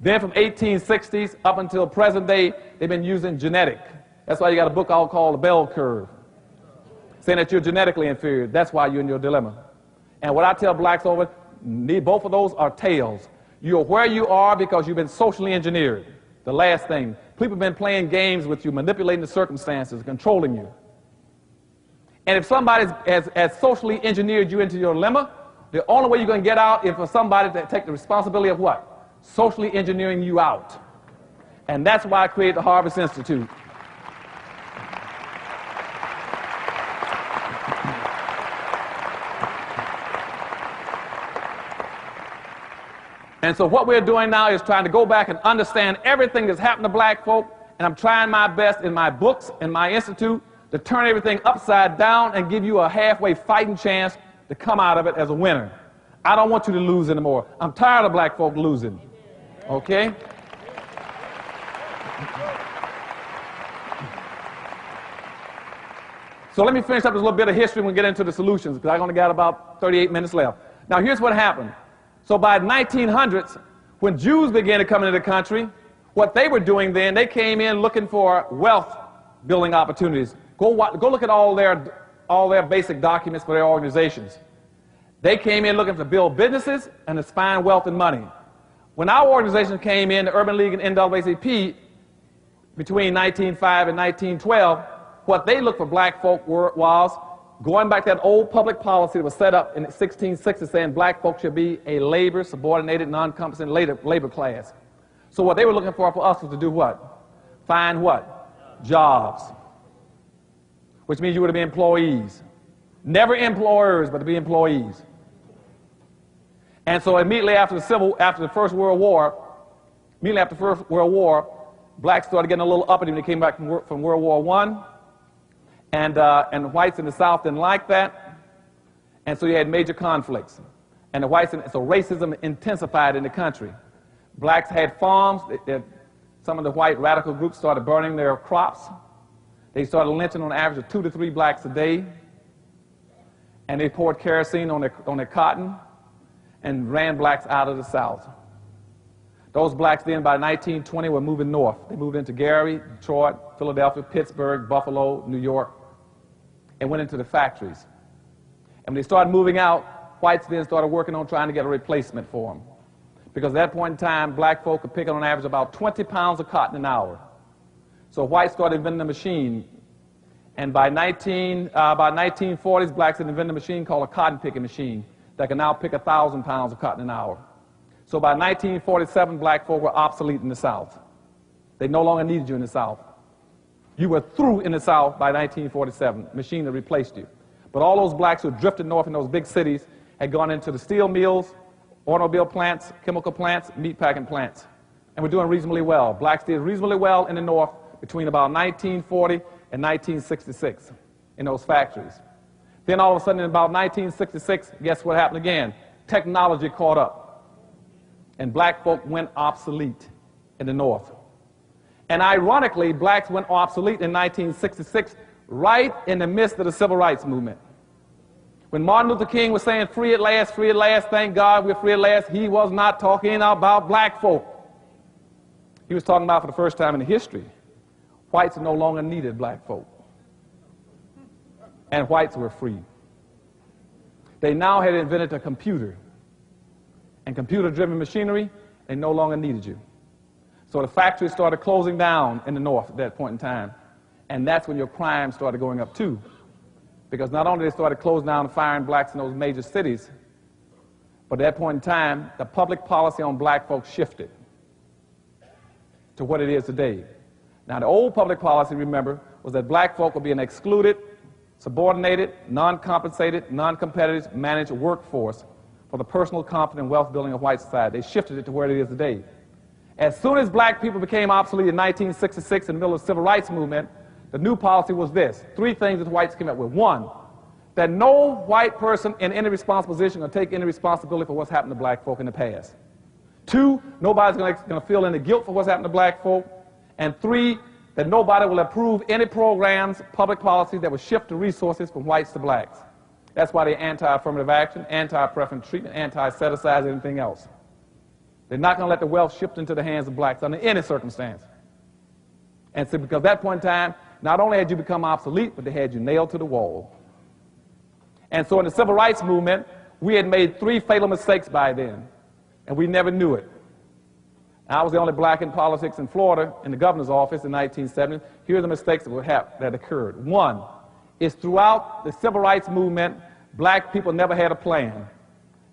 Then from 1860s up until present day, they've been using genetic. That's why you got a book called The Bell Curve, saying that you're genetically inferior. That's why you're in your dilemma. And what I tell blacks over, both of those are tails. You're where you are because you've been socially engineered. The last thing, people have been playing games with you, manipulating the circumstances, controlling you. And if somebody has socially engineered you into your dilemma, the only way you're going to get out is for somebody to take the responsibility of what? Socially engineering you out. And that's why I created the Harvest Institute. And so what we're doing now is trying to go back and understand everything that's happened to black folk, and I'm trying my best in my books, in my institute, to turn everything upside down and give you a halfway fighting chance to come out of it as a winner. I don't want you to lose anymore. I'm tired of black folk losing. Okay? So let me finish up this little bit of history and we'll get into the solutions, because I've only got about 38 minutes left. Now here's what happened. So by the 1900s, when Jews began to come into the country, what they were doing then, they came in looking for wealth building opportunities. Go look at all their basic documents for their organizations. They came in looking to build businesses and to find wealth and money. When our organization came in, the Urban League and NAACP, between 1905 and 1912, what they looked for black folk was going back to that old public policy that was set up in 1660 saying black folk should be a labor, subordinated, non-compensated labor class. So what they were looking for us was to do what? Find what? Jobs. Which means you were to be employees. Never employers, but to be employees. And so immediately after the First World War, blacks started getting a little uppity when they came back from World War I. And whites in the South didn't like that, and so you had major conflicts. And so racism intensified in the country. Blacks had farms. Some of the white radical groups started burning their crops. They started lynching on an average of 2 to 3 blacks a day. And they poured kerosene on their cotton and ran blacks out of the South. Those blacks then, by 1920, were moving north. They moved into Gary, Detroit, Philadelphia, Pittsburgh, Buffalo, New York, and went into the factories. And when they started moving out, whites then started working on trying to get a replacement for them. Because at that point in time, black folk could pick on average about 20 pounds of cotton an hour. So whites started inventing a machine. And by 1940s, blacks had invented a machine called a cotton picking machine that can now pick 1,000 pounds of cotton an hour. So by 1947, black folk were obsolete in the South. They no longer needed you in the South. You were through in the South by 1947, machine that replaced you. But all those blacks who drifted north in those big cities had gone into the steel mills, automobile plants, chemical plants, meatpacking plants. And we're doing reasonably well. Blacks did reasonably well in the North between about 1940 and 1966 in those factories. Then all of a sudden in about 1966, guess what happened again? Technology caught up. And black folk went obsolete in the North. And ironically, blacks went obsolete in 1966, right in the midst of the Civil Rights Movement. When Martin Luther King was saying, free at last, thank God we're free at last, he was not talking about black folk. He was talking about, for the first time in history, whites no longer needed black folk. And whites were free. They now had invented a computer. And computer-driven machinery, they no longer needed you. So the factories started closing down in the North at that point in time. And that's when your crime started going up too. Because not only they started closing down and firing blacks in those major cities, but at that point in time, the public policy on black folks shifted to what it is today. Now the old public policy, remember, was that black folk would be an excluded, subordinated, non-compensated, non-competitive managed workforce for the personal comfort and wealth building of white society. They shifted it to where it is today. As soon as black people became obsolete in 1966 in the middle of the Civil Rights Movement, the new policy was this. 3 things that the whites came up with. 1, that no white person in any responsible position will take any responsibility for what's happened to black folk in the past. 2, nobody's going to feel any guilt for what's happened to black folk. And 3, that nobody will approve any programs, public policy that will shift the resources from whites to blacks. That's why they're anti-affirmative action, anti-preference treatment, anti-set-aside, anything else. They're not going to let the wealth shift into the hands of blacks under any circumstance. And so because at that point in time, not only had you become obsolete, but they had you nailed to the wall. And so in the Civil Rights Movement, we had made 3 fatal mistakes by then, and we never knew it. I was the only black in politics in Florida in the governor's office in 1970. Here are the mistakes that occurred. 1 is throughout the Civil Rights Movement, black people never had a plan.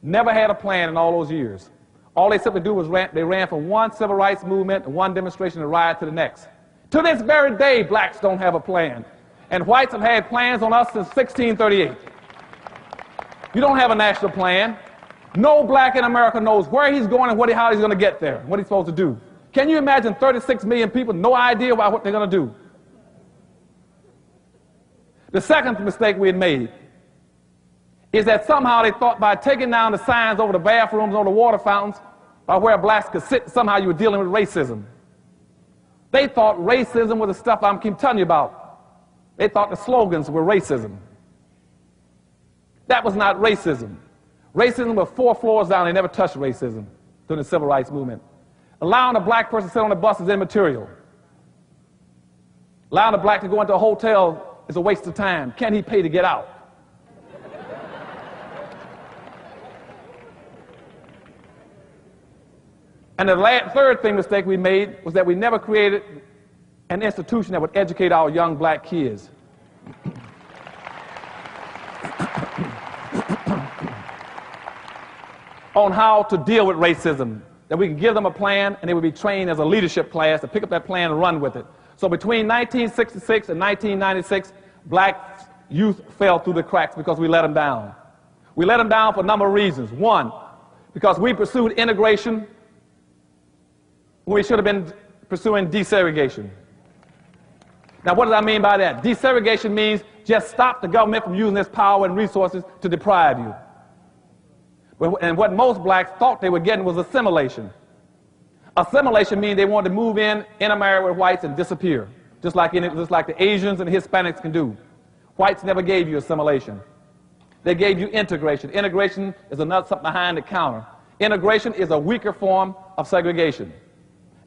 Never had a plan in all those years. All they simply do was they ran from one civil rights movement and one demonstration and riot to the next. To this very day, blacks don't have a plan. And whites have had plans on us since 1638. You don't have a national plan. No black in America knows where he's going and how he's going to get there, what he's supposed to do. Can you imagine 36 million people, no idea about what they're going to do? The second mistake we had made is that somehow they thought by taking down the signs over the bathrooms, over the water fountains, or where blacks could sit, somehow you were dealing with racism. They thought racism was the stuff I'm keep telling you about. They thought the slogans were racism. That was not racism. Racism was 4 floors down. They never touched racism during the civil rights movement. Allowing a black person to sit on the bus is immaterial. Allowing a black to go into a hotel is a waste of time. Can he pay to get out? And the third mistake we made was that we never created an institution that would educate our young black kids. On how to deal with racism, that we could give them a plan and they would be trained as a leadership class to pick up that plan and run with it. So between 1966 and 1996, black youth fell through the cracks because we let them down. We let them down for a number of reasons. One, because we pursued integration when we should have been pursuing desegregation. Now, what does I mean by that? Desegregation means just stop the government from using its power and resources to deprive you. And what most blacks thought they were getting was assimilation. Assimilation means they wanted to move in America with whites and disappear, just like the Asians and Hispanics can do. Whites never gave you assimilation. They gave you integration. Integration is another something behind the counter. Integration is a weaker form of segregation.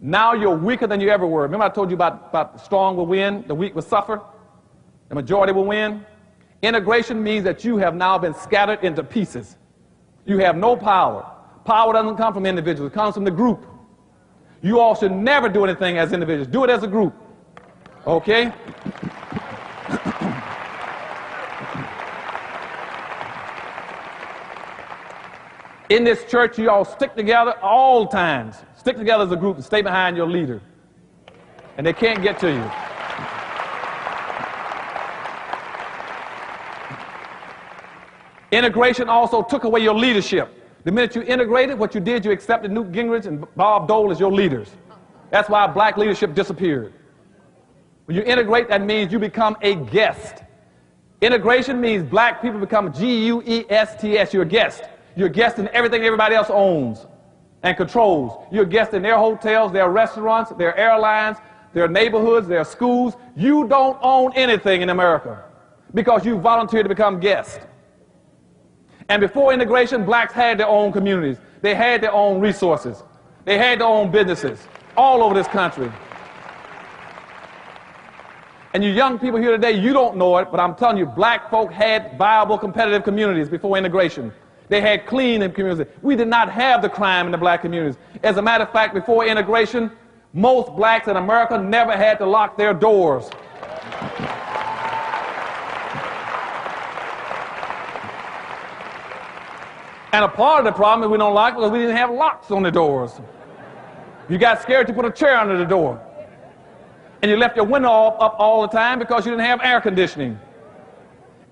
Now you're weaker than you ever were. Remember I told you about the strong will win, the weak will suffer, the majority will win? Integration means that you have now been scattered into pieces. You have no power. Power doesn't come from individuals, it comes from the group. You all should never do anything as individuals. Do it as a group. Okay? In this church, you all stick together all times. Stick together as a group and stay behind your leader. And they can't get to you. Integration also took away your leadership. The minute you integrated, what you did, you accepted Newt Gingrich and Bob Dole as your leaders. That's why black leadership disappeared. When you integrate, that means you become a guest. Integration means black people become G-U-E-S-T-S. You're a guest. You're a guest in everything everybody else owns and controls. You're a guest in their hotels, their restaurants, their airlines, their neighborhoods, their schools. You don't own anything in America because you volunteered to become guests. And before integration, blacks had their own communities. They had their own resources. They had their own businesses all over this country. And you young people here today, you don't know it, but I'm telling you, black folk had viable, competitive communities before integration. They had clean communities. We did not have the crime in the black communities. As a matter of fact, before integration, most blacks in America never had to lock their doors. And a part of the problem is we don't lock because we didn't have locks on the doors. You got scared to put a chair under the door. And you left your window up all the time because you didn't have air conditioning.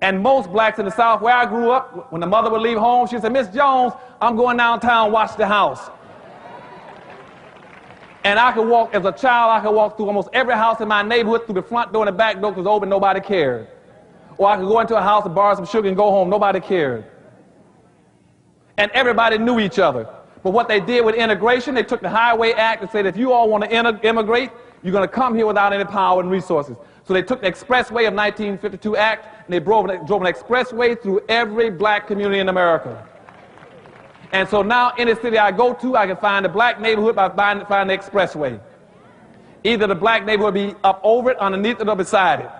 And most blacks in the South, where I grew up, when the mother would leave home, she'd say, "Miss Jones, I'm going downtown, watch the house." And I could walk, as a child, I could walk through almost every house in my neighborhood, through the front door and the back door was open, nobody cared. Or I could go into a house and borrow some sugar and go home, nobody cared. And everybody knew each other. But what they did with integration, they took the Highway Act and said, if you all want to immigrate, you're going to come here without any power and resources. So they took the Expressway of 1952 Act and they drove an expressway through every black community in America. And so now in the city I go to, I can find a black neighborhood by finding the expressway. Either the black neighborhood will be up over it, underneath it, or beside it.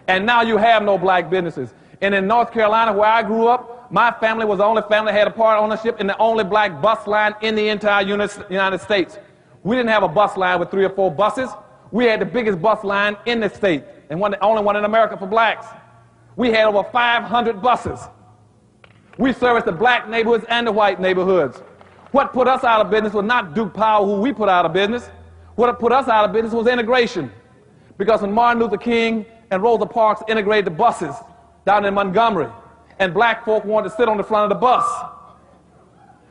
And now you have no black businesses. And in North Carolina, where I grew up, my family was the only family that had a part ownership in the only black bus line in the entire United States. We didn't have a bus line with 3 or 4 buses. We had the biggest bus line in the state, and the only one in America for blacks. We had over 500 buses. We service the black neighborhoods and the white neighborhoods. What put us out of business was not Duke Powell, who we put out of business. What put us out of business was integration. Because when Martin Luther King and Rosa Parks integrated the buses down in Montgomery, and black folk wanted to sit on the front of the bus.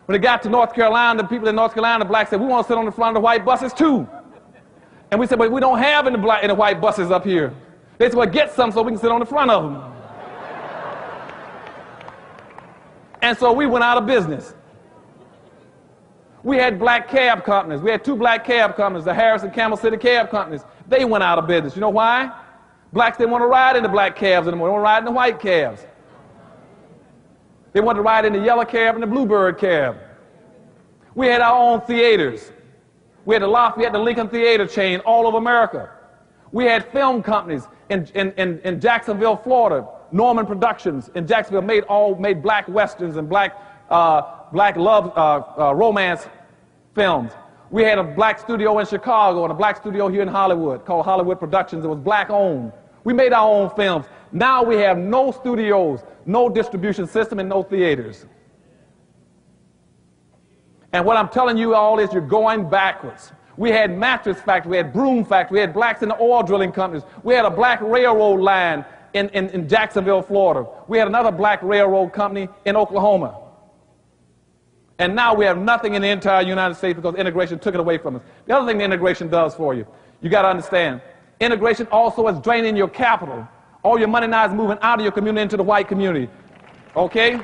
When they got to North Carolina, the people in North Carolina, the blacks said, we want to sit on the front of the white buses too. And we said, but we don't have any black and the white buses up here. They said, well, get some so we can sit on the front of them. And so we went out of business. We had black cab companies. We had 2 black cab companies, the Harris and Camel City cab companies. They went out of business. You know why? Blacks didn't want to ride in the black cabs anymore. They want to ride in the white cabs. They wanted to ride in the yellow cab and the bluebird cab. We had our own theaters. We had the Lafayette, the Lincoln Theater chain all over America. We had film companies in Jacksonville, Florida. Norman Productions in Jacksonville made black westerns and black love romance films. We had a black studio in Chicago and a black studio here in Hollywood called Hollywood Productions. It was black owned. We made our own films. Now we have no studios, no distribution system, and no theaters. And what I'm telling you all is you're going backwards. We had mattress factories, we had broom factories, we had blacks in the oil drilling companies. We had a black railroad line in Jacksonville, Florida. We had another black railroad company in Oklahoma. And now we have nothing in the entire United States because integration took it away from us. The other thing the integration does for you, you got to understand, integration also is draining your capital. All your money now is moving out of your community into the white community. Okay?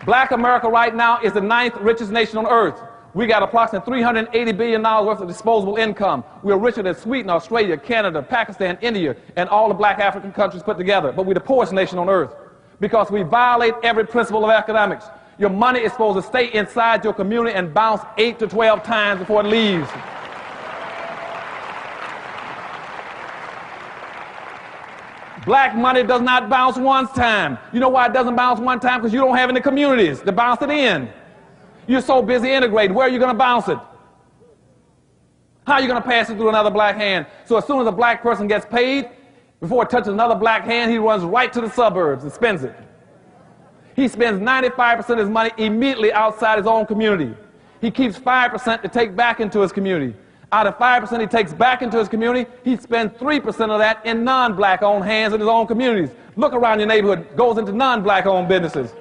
Black America right now is the 9th richest nation on earth. We got approximately $380 billion worth of disposable income. We're richer than Sweden, Australia, Canada, Pakistan, India, and all the black African countries put together. But we're the poorest nation on earth because we violate every principle of economics. Your money is supposed to stay inside your community and bounce 8 to 12 times before it leaves. Black money does not bounce one time. You know why it doesn't bounce one time? Because you don't have any communities to bounce it in. You're so busy integrating. Where are you going to bounce it? How are you going to pass it through another black hand? So as soon as a black person gets paid, before it touches another black hand, he runs right to the suburbs and spends it. He spends 95% of his money immediately outside his own community. He keeps 5% to take back into his community. Out of 5% he takes back into his community, he spends 3% of that in non-black owned hands in his own communities. Look around your neighborhood, goes into non-black owned businesses.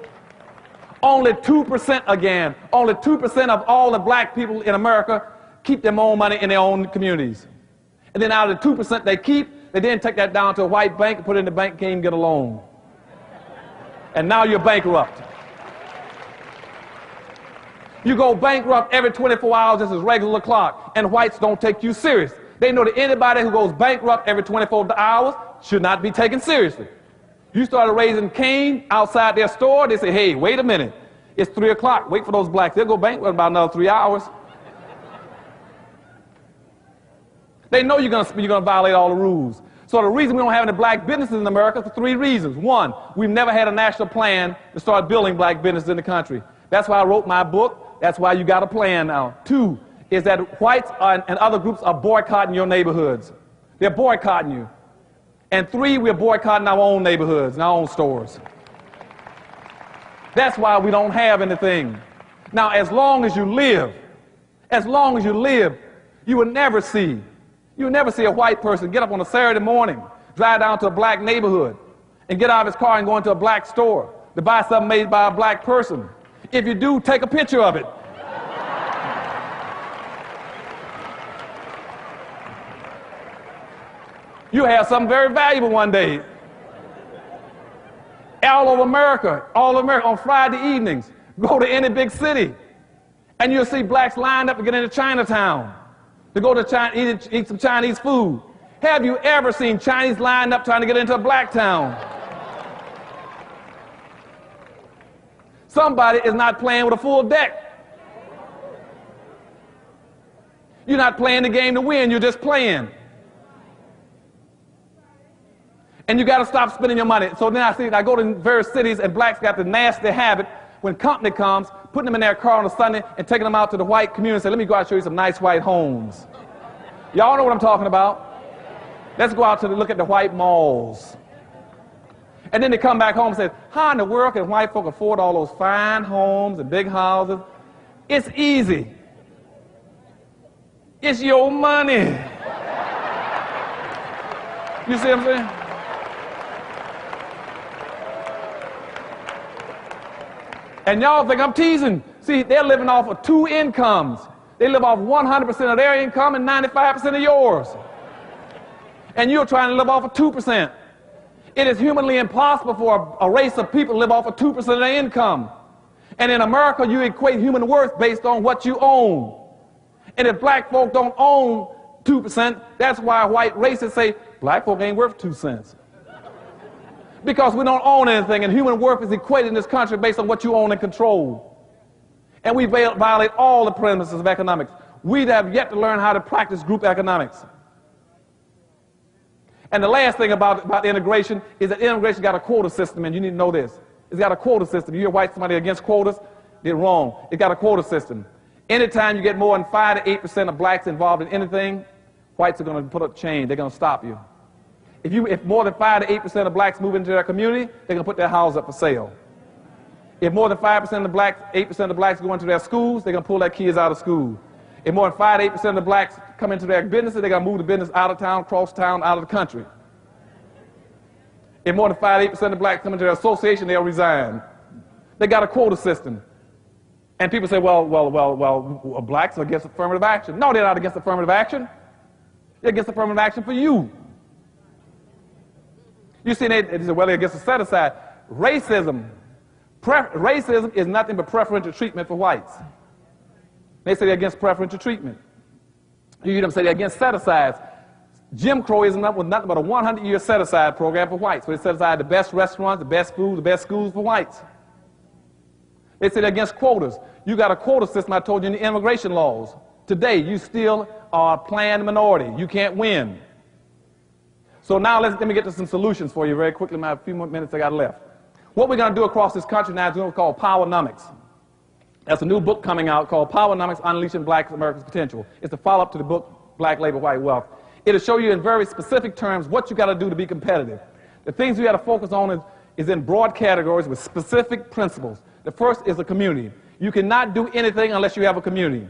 Only 2% again, only 2% of all the black people in America keep their own money in their own communities. And then out of the 2% they keep, they then take that down to a white bank and put it in the bank, can't even get a loan. And now you're bankrupt. You go bankrupt every 24 hours, this is regular clock, and whites don't take you serious. They know that anybody who goes bankrupt every 24 hours should not be taken seriously. You started raising Cain outside their store, they say, hey, wait a minute, it's 3 o'clock, wait for those blacks, they'll go bankrupt in about another 3 hours. They know you're going to violate all the rules. So the reason we don't have any black businesses in America is for 3 reasons. 1, we've never had a national plan to start building black businesses in the country. That's why I wrote my book. That's why you got a plan now. 2 is that whites and other groups are boycotting your neighborhoods. They're boycotting you. And 3, we're boycotting our own neighborhoods and our own stores. That's why we don't have anything. Now, as long as you live, you will never see a white person get up on a Saturday morning, drive down to a black neighborhood, and get out of his car and go into a black store to buy something made by a black person. If you do, take a picture of it. You have something very valuable one day. All over America, on Friday evenings, go to any big city, and you'll see blacks lined up to get into Chinatown, to go to China, eat some Chinese food. Have you ever seen Chinese lined up trying to get into a black town? Somebody is not playing with a full deck. You're not playing the game to win, you're just playing. And you got to stop spending your money. So then I go to various cities, and blacks got the nasty habit, when company comes, putting them in their car on a Sunday and taking them out to the white community and say, let me go out and show you some nice white homes. Y'all know what I'm talking about. Let's go out to look at the white malls. And then they come back home and say, how in the world can white folk afford all those fine homes and big houses? It's easy. It's your money. You see what I'm saying? And y'all think I'm teasing. See, they're living off of 2 incomes. They live off 100% of their income and 95% of yours. And you're trying to live off of 2%. It is humanly impossible for a race of people to live off of 2% of their income. And in America, you equate human worth based on what you own. And if black folk don't own 2%, that's why white racists say black folk ain't worth 2 cents. Because we don't own anything, and human worth is equated in this country based on what you own and control. And we violate all the premises of economics. We have yet to learn how to practice group economics. And the last thing about integration is that integration got a quota system, and you need to know this. It's got a quota system. You hear white somebody against quotas, they're wrong. It got a quota system. Anytime you get more than 5 to 8% of blacks involved in anything, whites are going to put up chains. They're going to stop you. If more than 5 to 8% of blacks move into their community, they're going to put their house up for sale. If more than 5% of blacks, 8% of blacks go into their schools, they're going to pull their kids out of school. If more than 5 to 8% of blacks come into their businesses, they're going to move the business out of town, cross town, out of the country. If more than 5 to 8% of blacks come into their association, they'll resign. They got a quota system. And people say, well, blacks are against affirmative action. No, they're not against affirmative action. They're against affirmative action for you. You see, they say, well, they're against the set-aside. Racism is nothing but preferential treatment for whites. They say they're against preferential treatment. You hear them say they're against set-asides. Jim Crow was nothing but a 100-year set-aside program for whites, where they set aside the best restaurants, the best food, the best schools for whites. They say they're against quotas. You got a quota system, I told you, in the immigration laws. Today, you still are a planned minority. You can't win. So now let me get to some solutions for you very quickly, my few more minutes I got left. What we're going to do across this country now is what's called Powernomics. That's a new book coming out called Powernomics, Unleashing Black America's Potential. It's a follow-up to the book Black Labor, White Wealth. It'll show you in very specific terms what you got to do to be competitive. The things we got to focus on is in broad categories with specific principles. The first is the community. You cannot do anything unless you have a community.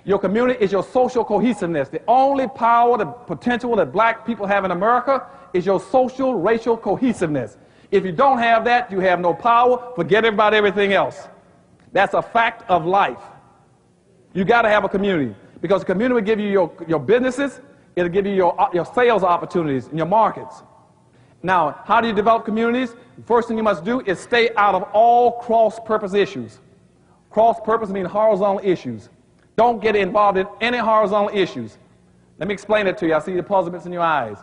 Your community is your social cohesiveness. The only power, the potential that black people have in America is your social, racial cohesiveness. If you don't have that, you have no power. Forget about everything else. That's a fact of life. You got to have a community, because the community will give you your businesses. It'll give you your sales opportunities in your markets. Now, how do you develop communities? The first thing you must do is stay out of all cross-purpose issues. Cross-purpose means horizontal issues. Don't get involved in any horizontal issues. Let me explain it to you. I see the puzzlements in your eyes.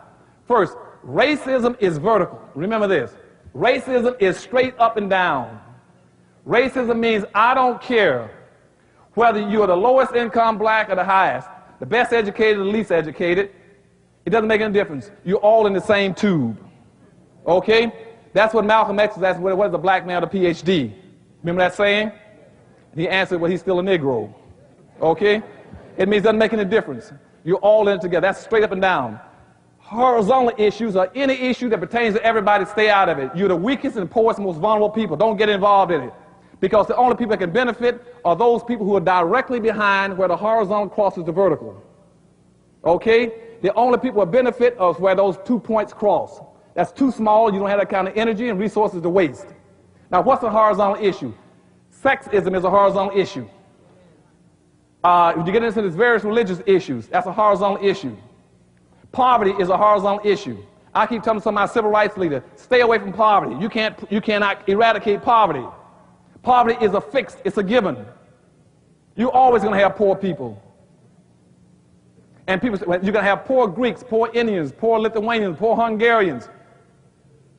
First, racism is vertical. Remember this. Racism is straight up and down. Racism means I don't care whether you're the lowest income black or the highest, the best educated or the least educated. It doesn't make any difference. You're all in the same tube. Okay? That's what Malcolm X asked, what is a black man with a PhD? Remember that saying? And he answered, well, he's still a Negro. Okay? It means it doesn't make any difference. You're all in it together. That's straight up and down. Horizontal issues are any issue that pertains to everybody, stay out of it. You're the weakest and poorest and most vulnerable people. Don't get involved in it. Because the only people that can benefit are those people who are directly behind where the horizontal crosses the vertical. Okay? The only people that benefit are where those 2 points cross. That's too small. You don't have that kind of energy and resources to waste. Now, what's a horizontal issue? Sexism is a horizontal issue. If you get into these various religious issues, that's a horizontal issue. Poverty is a horizontal issue. I keep telling some of my civil rights leaders, stay away from poverty. You cannot eradicate poverty. Poverty is a fixed, it's a given. You're always going to have poor people. And people say, well, you're going to have poor Greeks, poor Indians, poor Lithuanians, poor Hungarians.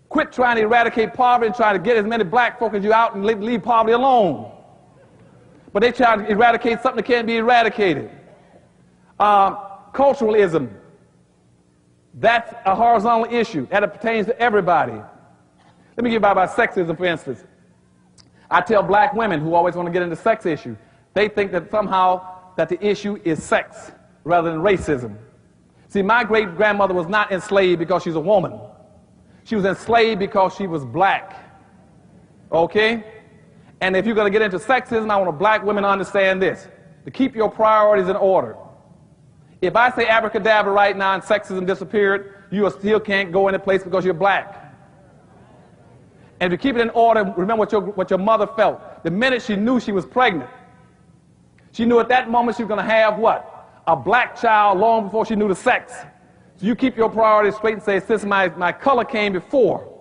Quit trying to eradicate poverty and try to get as many black folk as you out and leave poverty alone. But they try to eradicate something that can't be eradicated. Culturalism. That's a horizontal issue. That pertains to everybody. Let me give you about sexism, for instance. I tell black women who always want to get into sex issue, they think that somehow that the issue is sex rather than racism. See, my great-grandmother was not enslaved because she's a woman. She was enslaved because she was black. Okay? And if you're going to get into sexism, I want black women to understand this. To keep your priorities in order. If I say abracadabra right now and sexism disappeared, you still can't go into place because you're black. And to keep it in order, remember what your mother felt. The minute she knew she was pregnant, she knew at that moment she was going to have what? A black child long before she knew the sex. So you keep your priorities straight and say, since my color came before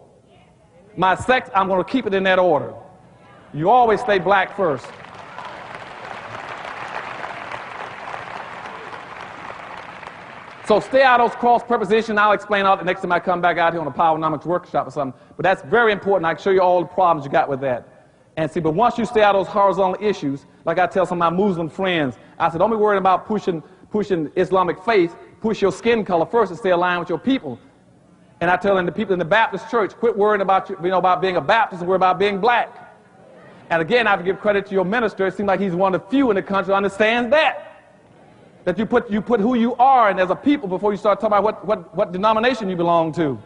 my sex, I'm going to keep it in that order. You always stay black first. So stay out of those cross prepositions. I'll explain out the next time I come back out here on a Powernomics workshop or something. But that's very important. I can show you all the problems you got with that. And see, but once you stay out of those horizontal issues, like I tell some of my Muslim friends, I said, don't be worried about pushing Islamic faith. Push your skin color first and stay aligned with your people. And I tell them, the people in the Baptist church, quit worrying about about being a Baptist and worry about being black. And again, I have to give credit to your minister. It seems like he's one of the few in the country who understands that. That you put who you are and as a people before you start talking about what denomination you belong to.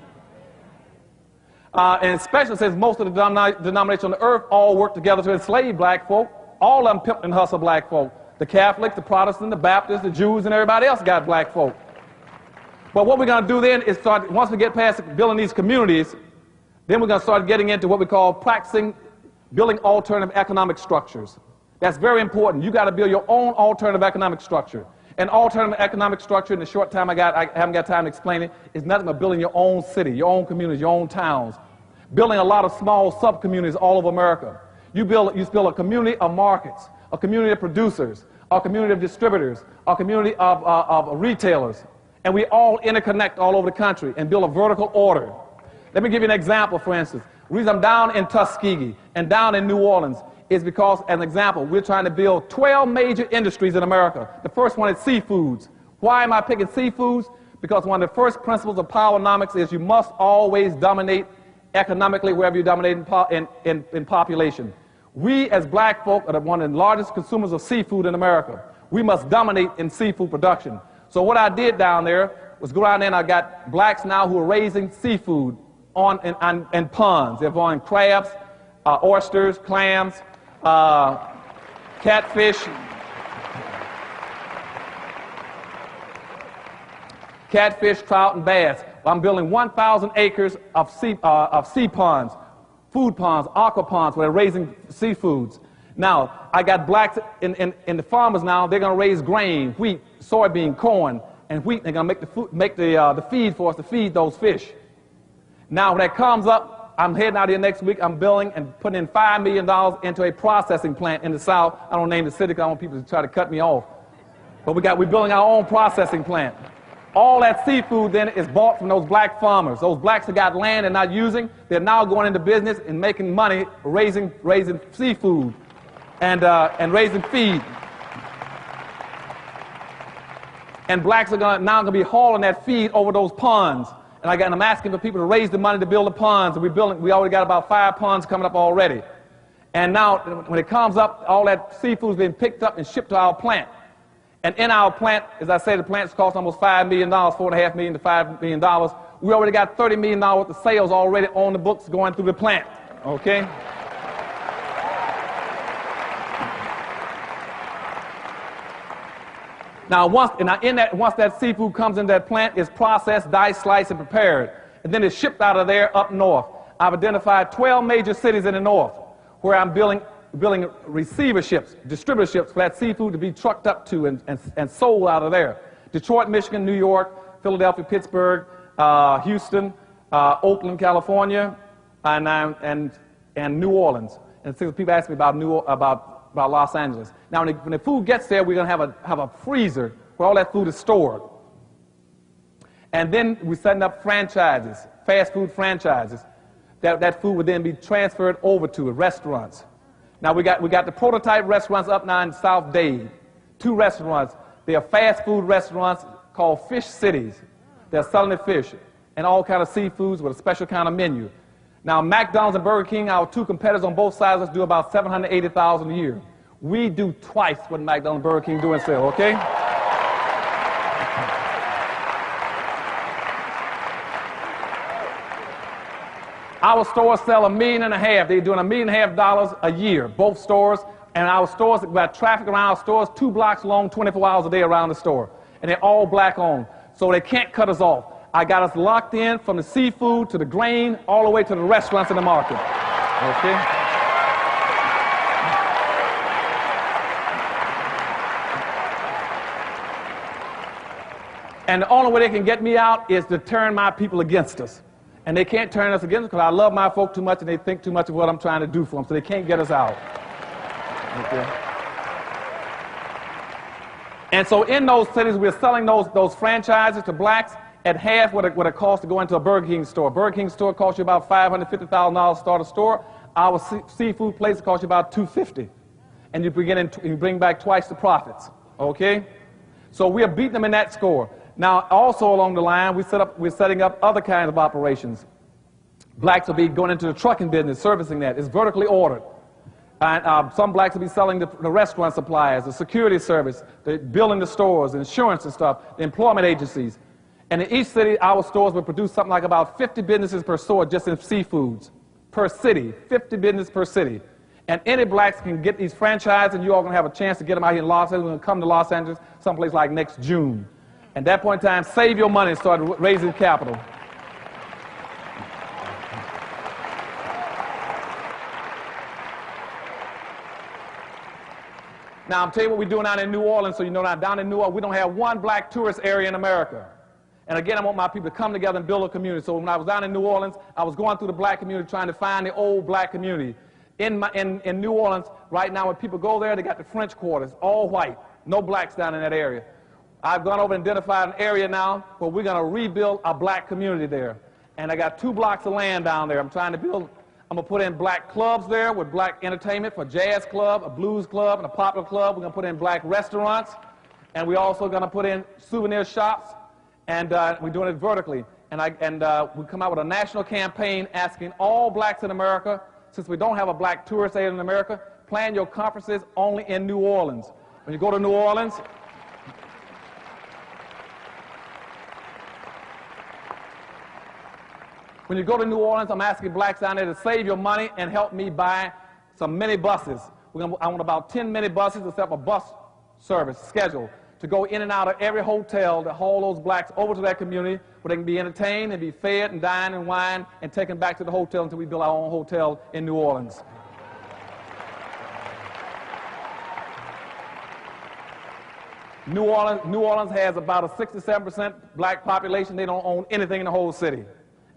And especially since most of the denominations on the earth all work together to enslave black folk. All of them pimp and hustle black folk. The Catholics, the Protestants, the Baptists, the Jews, and everybody else got black folk. But what we're going to do then is start, once we get past building these communities, then we're going to start getting into what we call building alternative economic structures. That's very important. You got to build your own alternative economic structure. An alternative economic structure, in the short time I haven't got time to explain it, is nothing but building your own city, your own communities, your own towns. Building a lot of small sub-communities all over America. You build a community of markets, a community of producers, a community of distributors, a community of retailers. And we all interconnect all over the country and build a vertical order. Let me give you an example, for instance. The reason I'm down in Tuskegee and down in New Orleans is because, as an example, we're trying to build 12 major industries in America. The first one is seafoods. Why am I picking seafoods? Because one of the first principles of Powernomics is you must always dominate economically wherever you dominate in population. We, as black folk, are one of the largest consumers of seafood in America. We must dominate in seafood production. So what I did down there was go down there and I got blacks now who are raising seafood in ponds. They're growing crabs, oysters, clams, catfish, trout, and bass. I'm building 1,000 acres of sea ponds, food ponds, aqua ponds, where they're raising seafoods. Now, I got blacks in the farmers now. They're going to raise grain, wheat, soybean, corn, and wheat. They're going to make the feed for us to feed those fish. Now, when that comes up, I'm heading out here next week. I'm building and putting in $5 million into a processing plant in the South. I don't name the city because I don't want people to try to cut me off. But we're building our own processing plant. All that seafood then is bought from those black farmers. Those blacks that got land and not using, they're now going into business and making money raising seafood and raising feed. And blacks are now going to be hauling that feed over those ponds. And I'm asking for people to raise the money to build the ponds. And we already got about 5 ponds coming up already. And now, when it comes up, all that seafood's been picked up and shipped to our plant. And in our plant, as I say, the plant's cost almost $5 million, $4.5 million to $5 million. We already got $30 million worth of sales already on the books going through the plant. Okay? Now, once that seafood comes into that plant, it's processed, diced, sliced, and prepared. And then it's shipped out of there up north. I've identified 12 major cities in the north where I'm building receiverships, distributorships for that seafood to be trucked up to and sold out of there. Detroit, Michigan, New York, Philadelphia, Pittsburgh, Houston, Oakland, California, and New Orleans. And people ask me about Los Angeles. Now, when the food gets there, we're going to have a freezer where all that food is stored. And then we're setting up franchises, fast food franchises, that food would then be transferred over to restaurants. Now, we got the prototype restaurants up now in South Dade. 2 restaurants. They are fast food restaurants called Fish Cities. They're selling the fish and all kind of seafoods with a special kind of menu. Now, McDonald's and Burger King, our 2 competitors on both sides, do about $780,000 a year. We do twice what McDonald's and Burger King do and sell, okay? Our stores sell $1.5 million. They're doing $1.5 million a year, both stores. And our stores, we got traffic around our stores 2 blocks long, 24 hours a day around the store. And they're all black owned. So they can't cut us off. I got us locked in from the seafood to the grain, all the way to the restaurants and the market. Okay? And the only way they can get me out is to turn my people against us. And they can't turn us against us because I love my folk too much and they think too much of what I'm trying to do for them, so they can't get us out. Okay. And so in those cities, we're selling those franchises to blacks at half what it costs to go into a Burger King store. Burger King store costs you about $550,000 to start a store. Our seafood place costs you about $250,000. And you bring back twice the profits. Okay? So we are beating them in that score. Now, also along the line, we're setting up other kinds of operations. Blacks will be going into the trucking business, servicing that. It's vertically ordered. And some blacks will be selling the restaurant suppliers, the security service, the building the stores, the insurance and stuff, the employment agencies. And in each city, our stores will produce something like about 50 businesses per store just in seafoods. Per city, 50 businesses per city. And any blacks can get these franchises, and you all going to have a chance to get them out here in Los Angeles. We're going to come to Los Angeles someplace like next June. At that point in time, save your money and start raising capital. Now, I'm telling you what we're doing out in New Orleans, so you know that down in New Orleans, we don't have one black tourist area in America. And again, I want my people to come together and build a community. So when I was down in New Orleans, I was going through the black community trying to find the old black community. In New Orleans, right now, when people go there, they got the French quarters, all white, no blacks down in that area. I've gone over and identified an area now where we're going to rebuild a black community there. And I got 2 blocks of land down there. I'm trying to build. I'm going to put in black clubs there with black entertainment for a jazz club, a blues club, and a popular club. We're going to put in black restaurants. And we're also going to put in souvenir shops. And we're doing it vertically. And we come out with a national campaign asking all blacks in America, since we don't have a black tourist area in America, plan your conferences only in New Orleans. When you go to New Orleans, I'm asking blacks down there to save your money and help me buy some mini buses. I want about 10 mini buses to set up a bus service schedule to go in and out of every hotel to haul those blacks over to that community where they can be entertained and be fed and dined and wined and taken back to the hotel until we build our own hotel in New Orleans. New Orleans has about a 67% black population. They don't own anything in the whole city.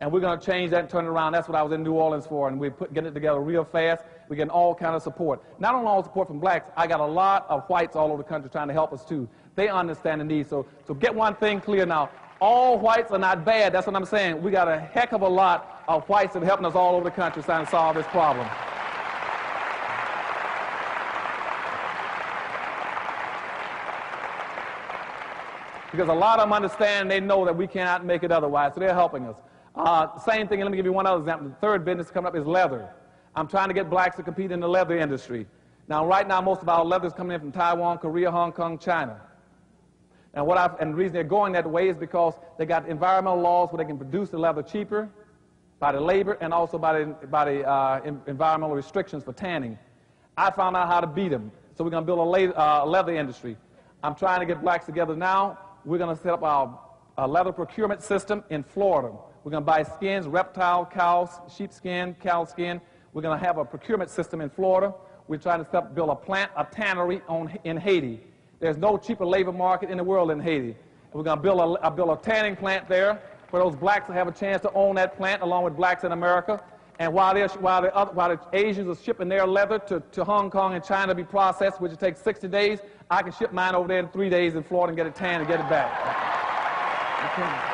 And we're going to change that and turn it around. That's what I was in New Orleans for, and we're getting it together real fast. We're getting all kind of support. Not only all support from blacks, I got a lot of whites all over the country trying to help us too. They understand the need. So get one thing clear now. All whites are not bad. That's what I'm saying. We got a heck of a lot of whites that are helping us all over the country trying to solve this problem. Because a lot of them understand, they know that we cannot make it otherwise, so they're helping us. Same thing, and let me give you one other example. The third business coming up is leather. I'm trying to get blacks to compete in the leather industry. Now, right now, most of our leather is coming in from Taiwan, Korea, Hong Kong, China. And the reason they're going that way is because they got environmental laws where they can produce the leather cheaper by the labor and also by the environmental restrictions for tanning. I found out how to beat them, so we're going to build a leather industry. I'm trying to get blacks together now. We're going to set up our leather procurement system in Florida. We're going to buy skins, reptile, cows, sheepskin, cow skin. We're going to have a procurement system in Florida. We're trying to build a tannery in Haiti. There's no cheaper labor market in the world than Haiti. And we're going to build a tanning plant there where those blacks will have a chance to own that plant along with blacks in America. And while the Asians are shipping their leather to Hong Kong and China to be processed, which will take 60 days, I can ship mine over there in 3 days in Florida and get it tanned and get it back. Okay.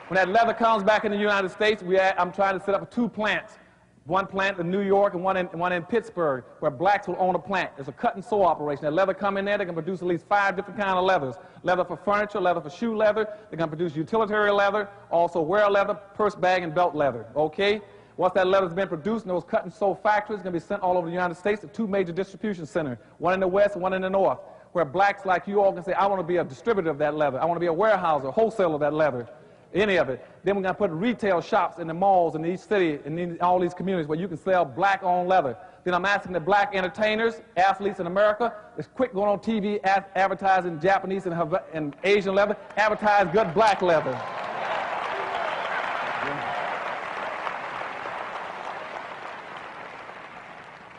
When that leather comes back in the United States, I'm trying to set up 2 plants. One plant in New York and one in Pittsburgh, where blacks will own a plant. It's a cut and sew operation. That leather come in there, they can produce at least 5 different kinds of leathers. Leather for furniture, leather for shoe leather. They're going to produce utilitarian leather, also wear leather, purse bag, and belt leather. Okay? Once that leather's been produced in those cut and sew factories, it's going to be sent all over the United States to 2 major distribution centers, one in the west and one in the north. where blacks like you all can say, I want to be a distributor of that leather. I want to be a warehouser, a wholesaler of that leather, any of it. Then we're going to put retail shops in the malls in each city and in all these communities where you can sell black-owned leather. Then I'm asking the black entertainers, athletes in America, it's quick going on TV, advertising Japanese and Asian leather, advertise good black leather.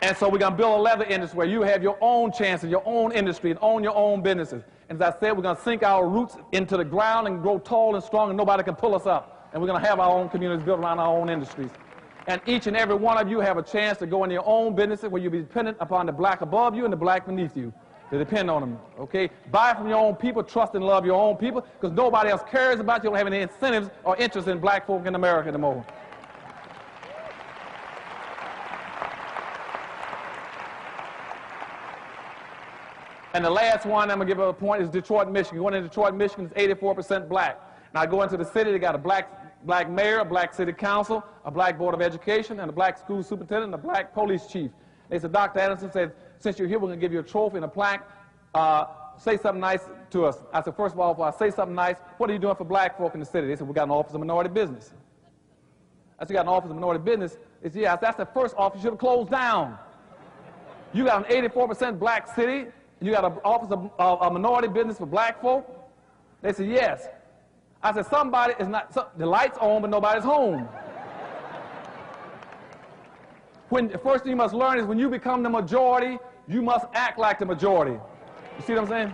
And so we're going to build a leather industry where you have your own chances, your own industry, and own your own businesses. And as I said, we're going to sink our roots into the ground and grow tall and strong, and nobody can pull us up. And we're going to have our own communities built around our own industries. And each and every one of you have a chance to go into your own businesses where you'll be dependent upon the black above you and the black beneath you. To depend on them, okay? Buy from your own people, trust and love your own people, because nobody else cares about you. You don't have any incentives or interest in black folk in America anymore. And the last one I'm going to give a point is Detroit, Michigan. Going to Detroit, Michigan is 84% black. Now I go into the city, they got a black mayor, a black city council, a black board of education, and a black school superintendent, and a black police chief. They said, Dr. Anderson said, since you're here, we're going to give you a trophy and a plaque. Say something nice to us. I said, first of all, if I say something nice, what are you doing for black folk in the city? They said, we got an office of minority business. I said, you got an office of minority business? They said, yeah. I said, that's the first office you should have closed down. You got an 84% black city. You got an office of minority business for black folk? They said, yes. I said, somebody is not, the light's on, but nobody's home. The first thing you must learn is when you become the majority, you must act like the majority. You see what I'm saying?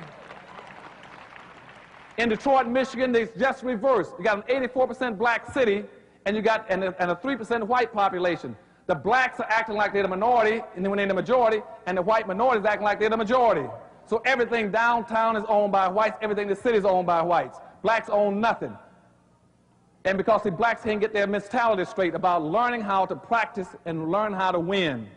In Detroit, Michigan, they just reversed. You got an 84% black city, and you got and a 3% white population. The blacks are acting like they're the minority, and then when they're the majority, and the white minority is acting like they're the majority. So everything downtown is owned by whites, everything in the city is owned by whites. Blacks own nothing. And because the blacks can't get their mentality straight about learning how to practice and learn how to win.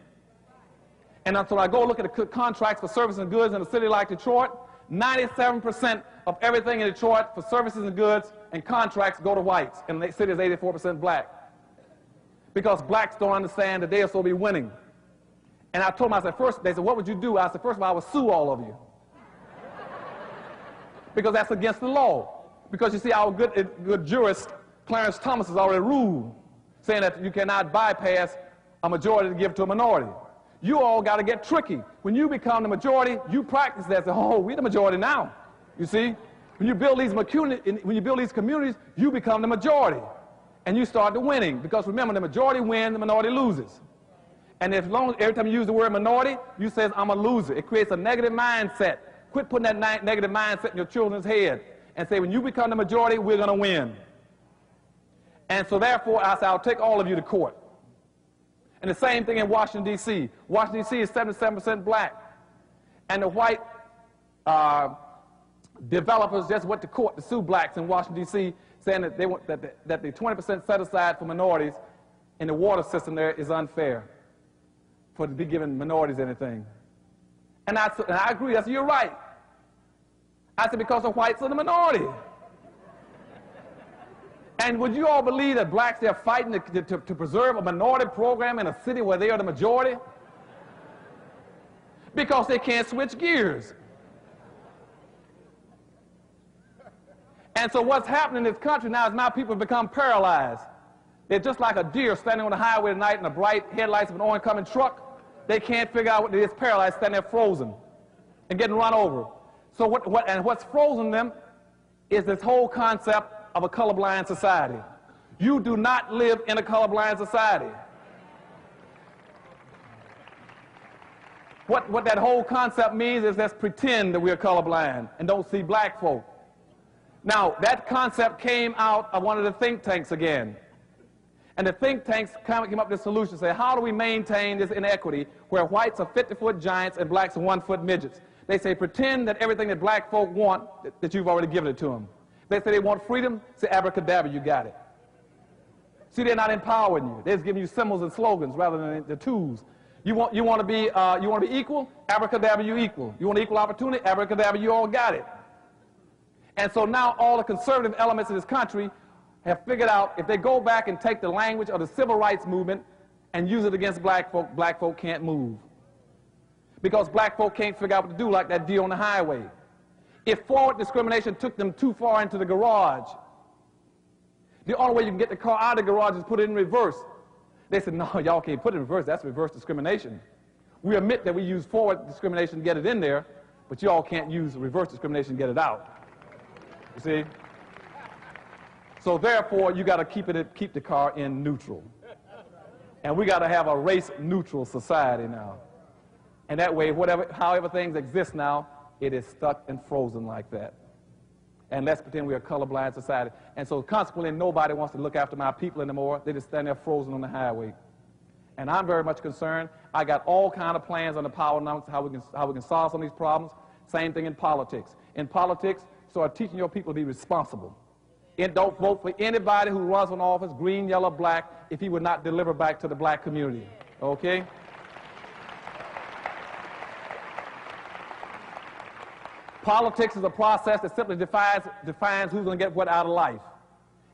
And so I go look at the contracts for services and goods in a city like Detroit, 97% of everything in Detroit for services and goods and contracts go to whites, and the city is 84% black. Because blacks don't understand that they'll still be winning. And I told them, I said, first, they said, what would you do? I said, first of all, I would sue all of you. Because that's against the law. Because you see, our good jurist, Clarence Thomas, has already ruled, saying that you cannot bypass a majority to give to a minority. You all got to get tricky. When you become the majority, you practice that. Say, oh, we're the majority now. You see? When you build these communities, you become the majority. And you start to winning. Because remember, the majority wins, the minority loses. And every time you use the word minority, you say, I'm a loser. It creates a negative mindset. Quit putting that negative mindset in your children's head. And say, when you become the majority, we're going to win. And so therefore, I say, I'll take all of you to court. And the same thing in Washington, D.C. Washington, D.C. is 77% black. And the white developers just went to court to sue blacks in Washington, D.C., saying that they want that the 20% set aside for minorities in the water system there is unfair for to be giving minorities anything. And I agree. I said, you're right. I said, because the whites are the minority. And would you all believe that blacks, they're fighting to preserve a minority program in a city where they are the majority? Because they can't switch gears. And so what's happening in this country now is now people have become paralyzed. They're just like a deer standing on the highway at night in the bright headlights of an oncoming truck. They can't figure out what it is, paralyzed, standing there frozen and getting run over. So what's frozen them is this whole concept of a colorblind society. You do not live in a colorblind society. What that whole concept means is let's pretend that we're colorblind and don't see black folk. Now, that concept came out of one of the think tanks again. And the think tanks came up with this solution, say, how do we maintain this inequity where whites are 50-foot giants and blacks are 1-foot midgets? They say, pretend that everything that black folk want, that you've already given it to them. They say they want freedom, say abracadabra, you got it. See, they're not empowering you. They're just giving you symbols and slogans rather than the tools. You want to be equal? Abracadabra, you equal. You want equal opportunity? Abracadabra, you all got it. And so now all the conservative elements in this country have figured out if they go back and take the language of the civil rights movement and use it against black folk can't move. because black folk can't figure out what to do, like that deer on the highway. If forward discrimination took them too far into the garage, the only way you can get the car out of the garage is put it in reverse. They said, no, y'all can't put it in reverse. That's reverse discrimination. We admit that we use forward discrimination to get it in there, but y'all can't use reverse discrimination to get it out. You see? So therefore, you got to keep the car in neutral. And we got to have a race-neutral society now. And that way, however things exist now, it is stuck and frozen like that. And let's pretend we're a colorblind society. And so consequently, nobody wants to look after my people anymore. They just stand there frozen on the highway. And I'm very much concerned. I got all kind of plans on the Powernomics, how we can solve some of these problems. Same thing in politics. In politics, start teaching your people to be responsible. And don't vote for anybody who runs for office, green, yellow, black, if he would not deliver back to the black community. Okay? Politics is a process that simply defines who's going to get what out of life.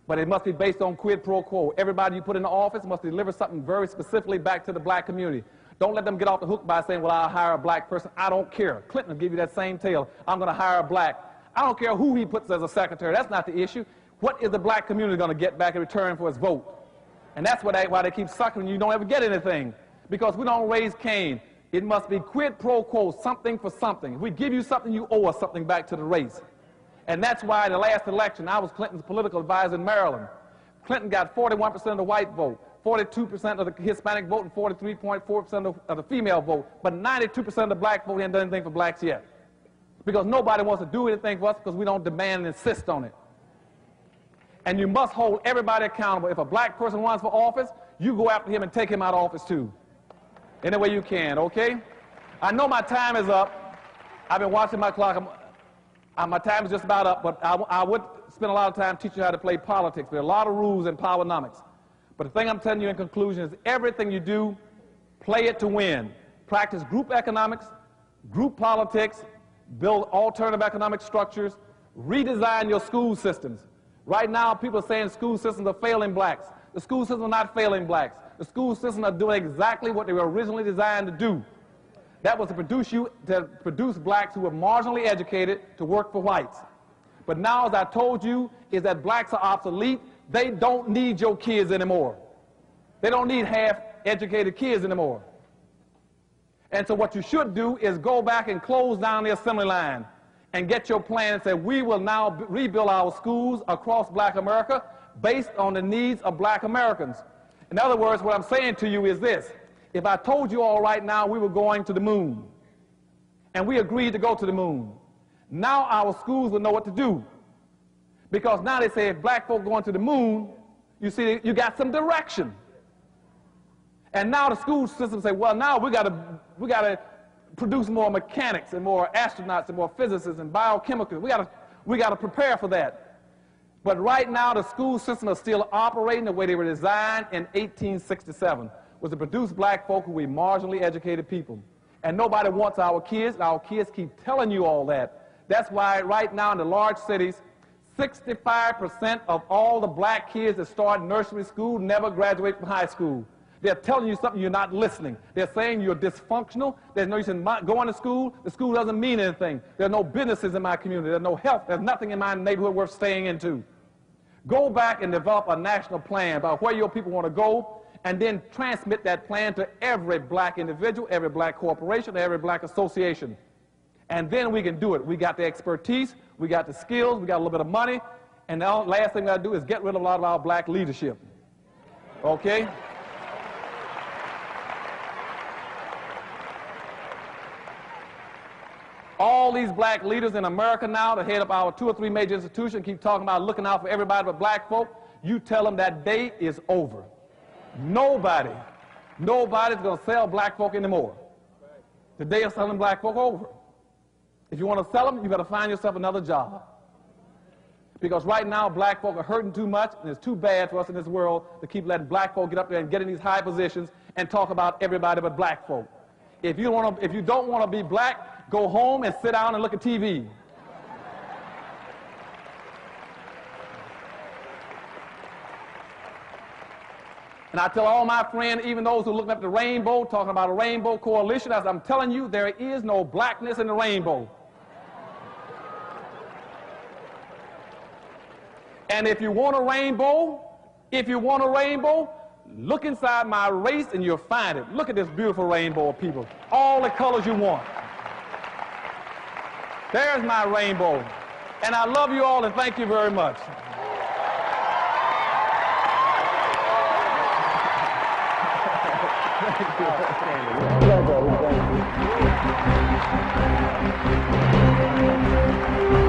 But it must be based on quid pro quo. Everybody you put in the office must deliver something very specifically back to the black community. Don't let them get off the hook by saying, well, I'll hire a black person. I don't care. Clinton will give you that same tale. I'm going to hire a black. I don't care who he puts as a secretary. That's not the issue. What is the black community going to get back in return for its vote? And that's why they keep sucking you don't ever get anything. Because we don't raise Cain. It must be quid pro quo, something for something. If we give you something, you owe us something back to the race. And that's why the last election, I was Clinton's political advisor in Maryland. Clinton got 41% of the white vote, 42% of the Hispanic vote, and 43.4% of the female vote. But 92% of the black vote ain't done anything for blacks yet. Because nobody wants to do anything for us because we don't demand and insist on it. And you must hold everybody accountable. If a black person runs for office, you go after him and take him out of office too. Any way you can, okay? I know my time is up. I've been watching my clock. My time is just about up, but I would spend a lot of time teaching you how to play politics. There are a lot of rules in Powernomics. But the thing I'm telling you in conclusion is everything you do, play it to win. Practice group economics, group politics, build alternative economic structures, redesign your school systems. Right now, people are saying school systems are failing blacks. The school systems are not failing blacks. The school systems are doing exactly what they were originally designed to do. That was to produce blacks who were marginally educated to work for whites. But now, as I told you, is that blacks are obsolete. They don't need your kids anymore. They don't need half-educated kids anymore. And so what you should do is go back and close down the assembly line and get your plan and say, we will now rebuild our schools across black America based on the needs of black Americans. In other words, what I'm saying to you is this. If I told you all right now we were going to the moon, and we agreed to go to the moon, now our schools will know what to do. Because now they say if black folk going to the moon, you see, you got some direction. And now the school system say, well, now we got to produce more mechanics and more astronauts and more physicists and biochemicals. We got to prepare for that. But right now the school system is still operating the way they were designed in 1867, was to produce black folk who were marginally educated people. And nobody wants our kids. Our kids keep telling you all that. That's why right now in the large cities, 65% of all the black kids that start nursery school never graduate from high school. They're telling you something, you're not listening. They're saying you're dysfunctional. There's no use in going to school. The school doesn't mean anything. There are no businesses in my community. There's no health. There's nothing in my neighborhood worth staying into. Go back and develop a national plan about where your people want to go, and then transmit that plan to every black individual, every black corporation, every black association. And then we can do it. We got the expertise, we got the skills, we got a little bit of money, and the last thing we got to do is get rid of a lot of our black leadership. Okay? All these black leaders in America now, the head of our 2 or 3 major institutions, keep talking about looking out for everybody but black folk. You tell them that day is over. Nobody's going to sell black folk anymore. The day of selling black folk over. If you want to sell them, you got to find yourself another job. Because right now, black folk are hurting too much, and it's too bad for us in this world to keep letting black folk get up there and get in these high positions and talk about everybody but black folk. If you don't want to be black, go home and sit down and look at TV. And I tell all my friends, even those who look at the rainbow, talking about a rainbow coalition, as I'm telling you, there is no blackness in the rainbow. And if you want a rainbow, look inside my race and you'll find it. Look at this beautiful rainbow of people. All the colors you want. There's my rainbow. And I love you all and thank you very much. Thank you.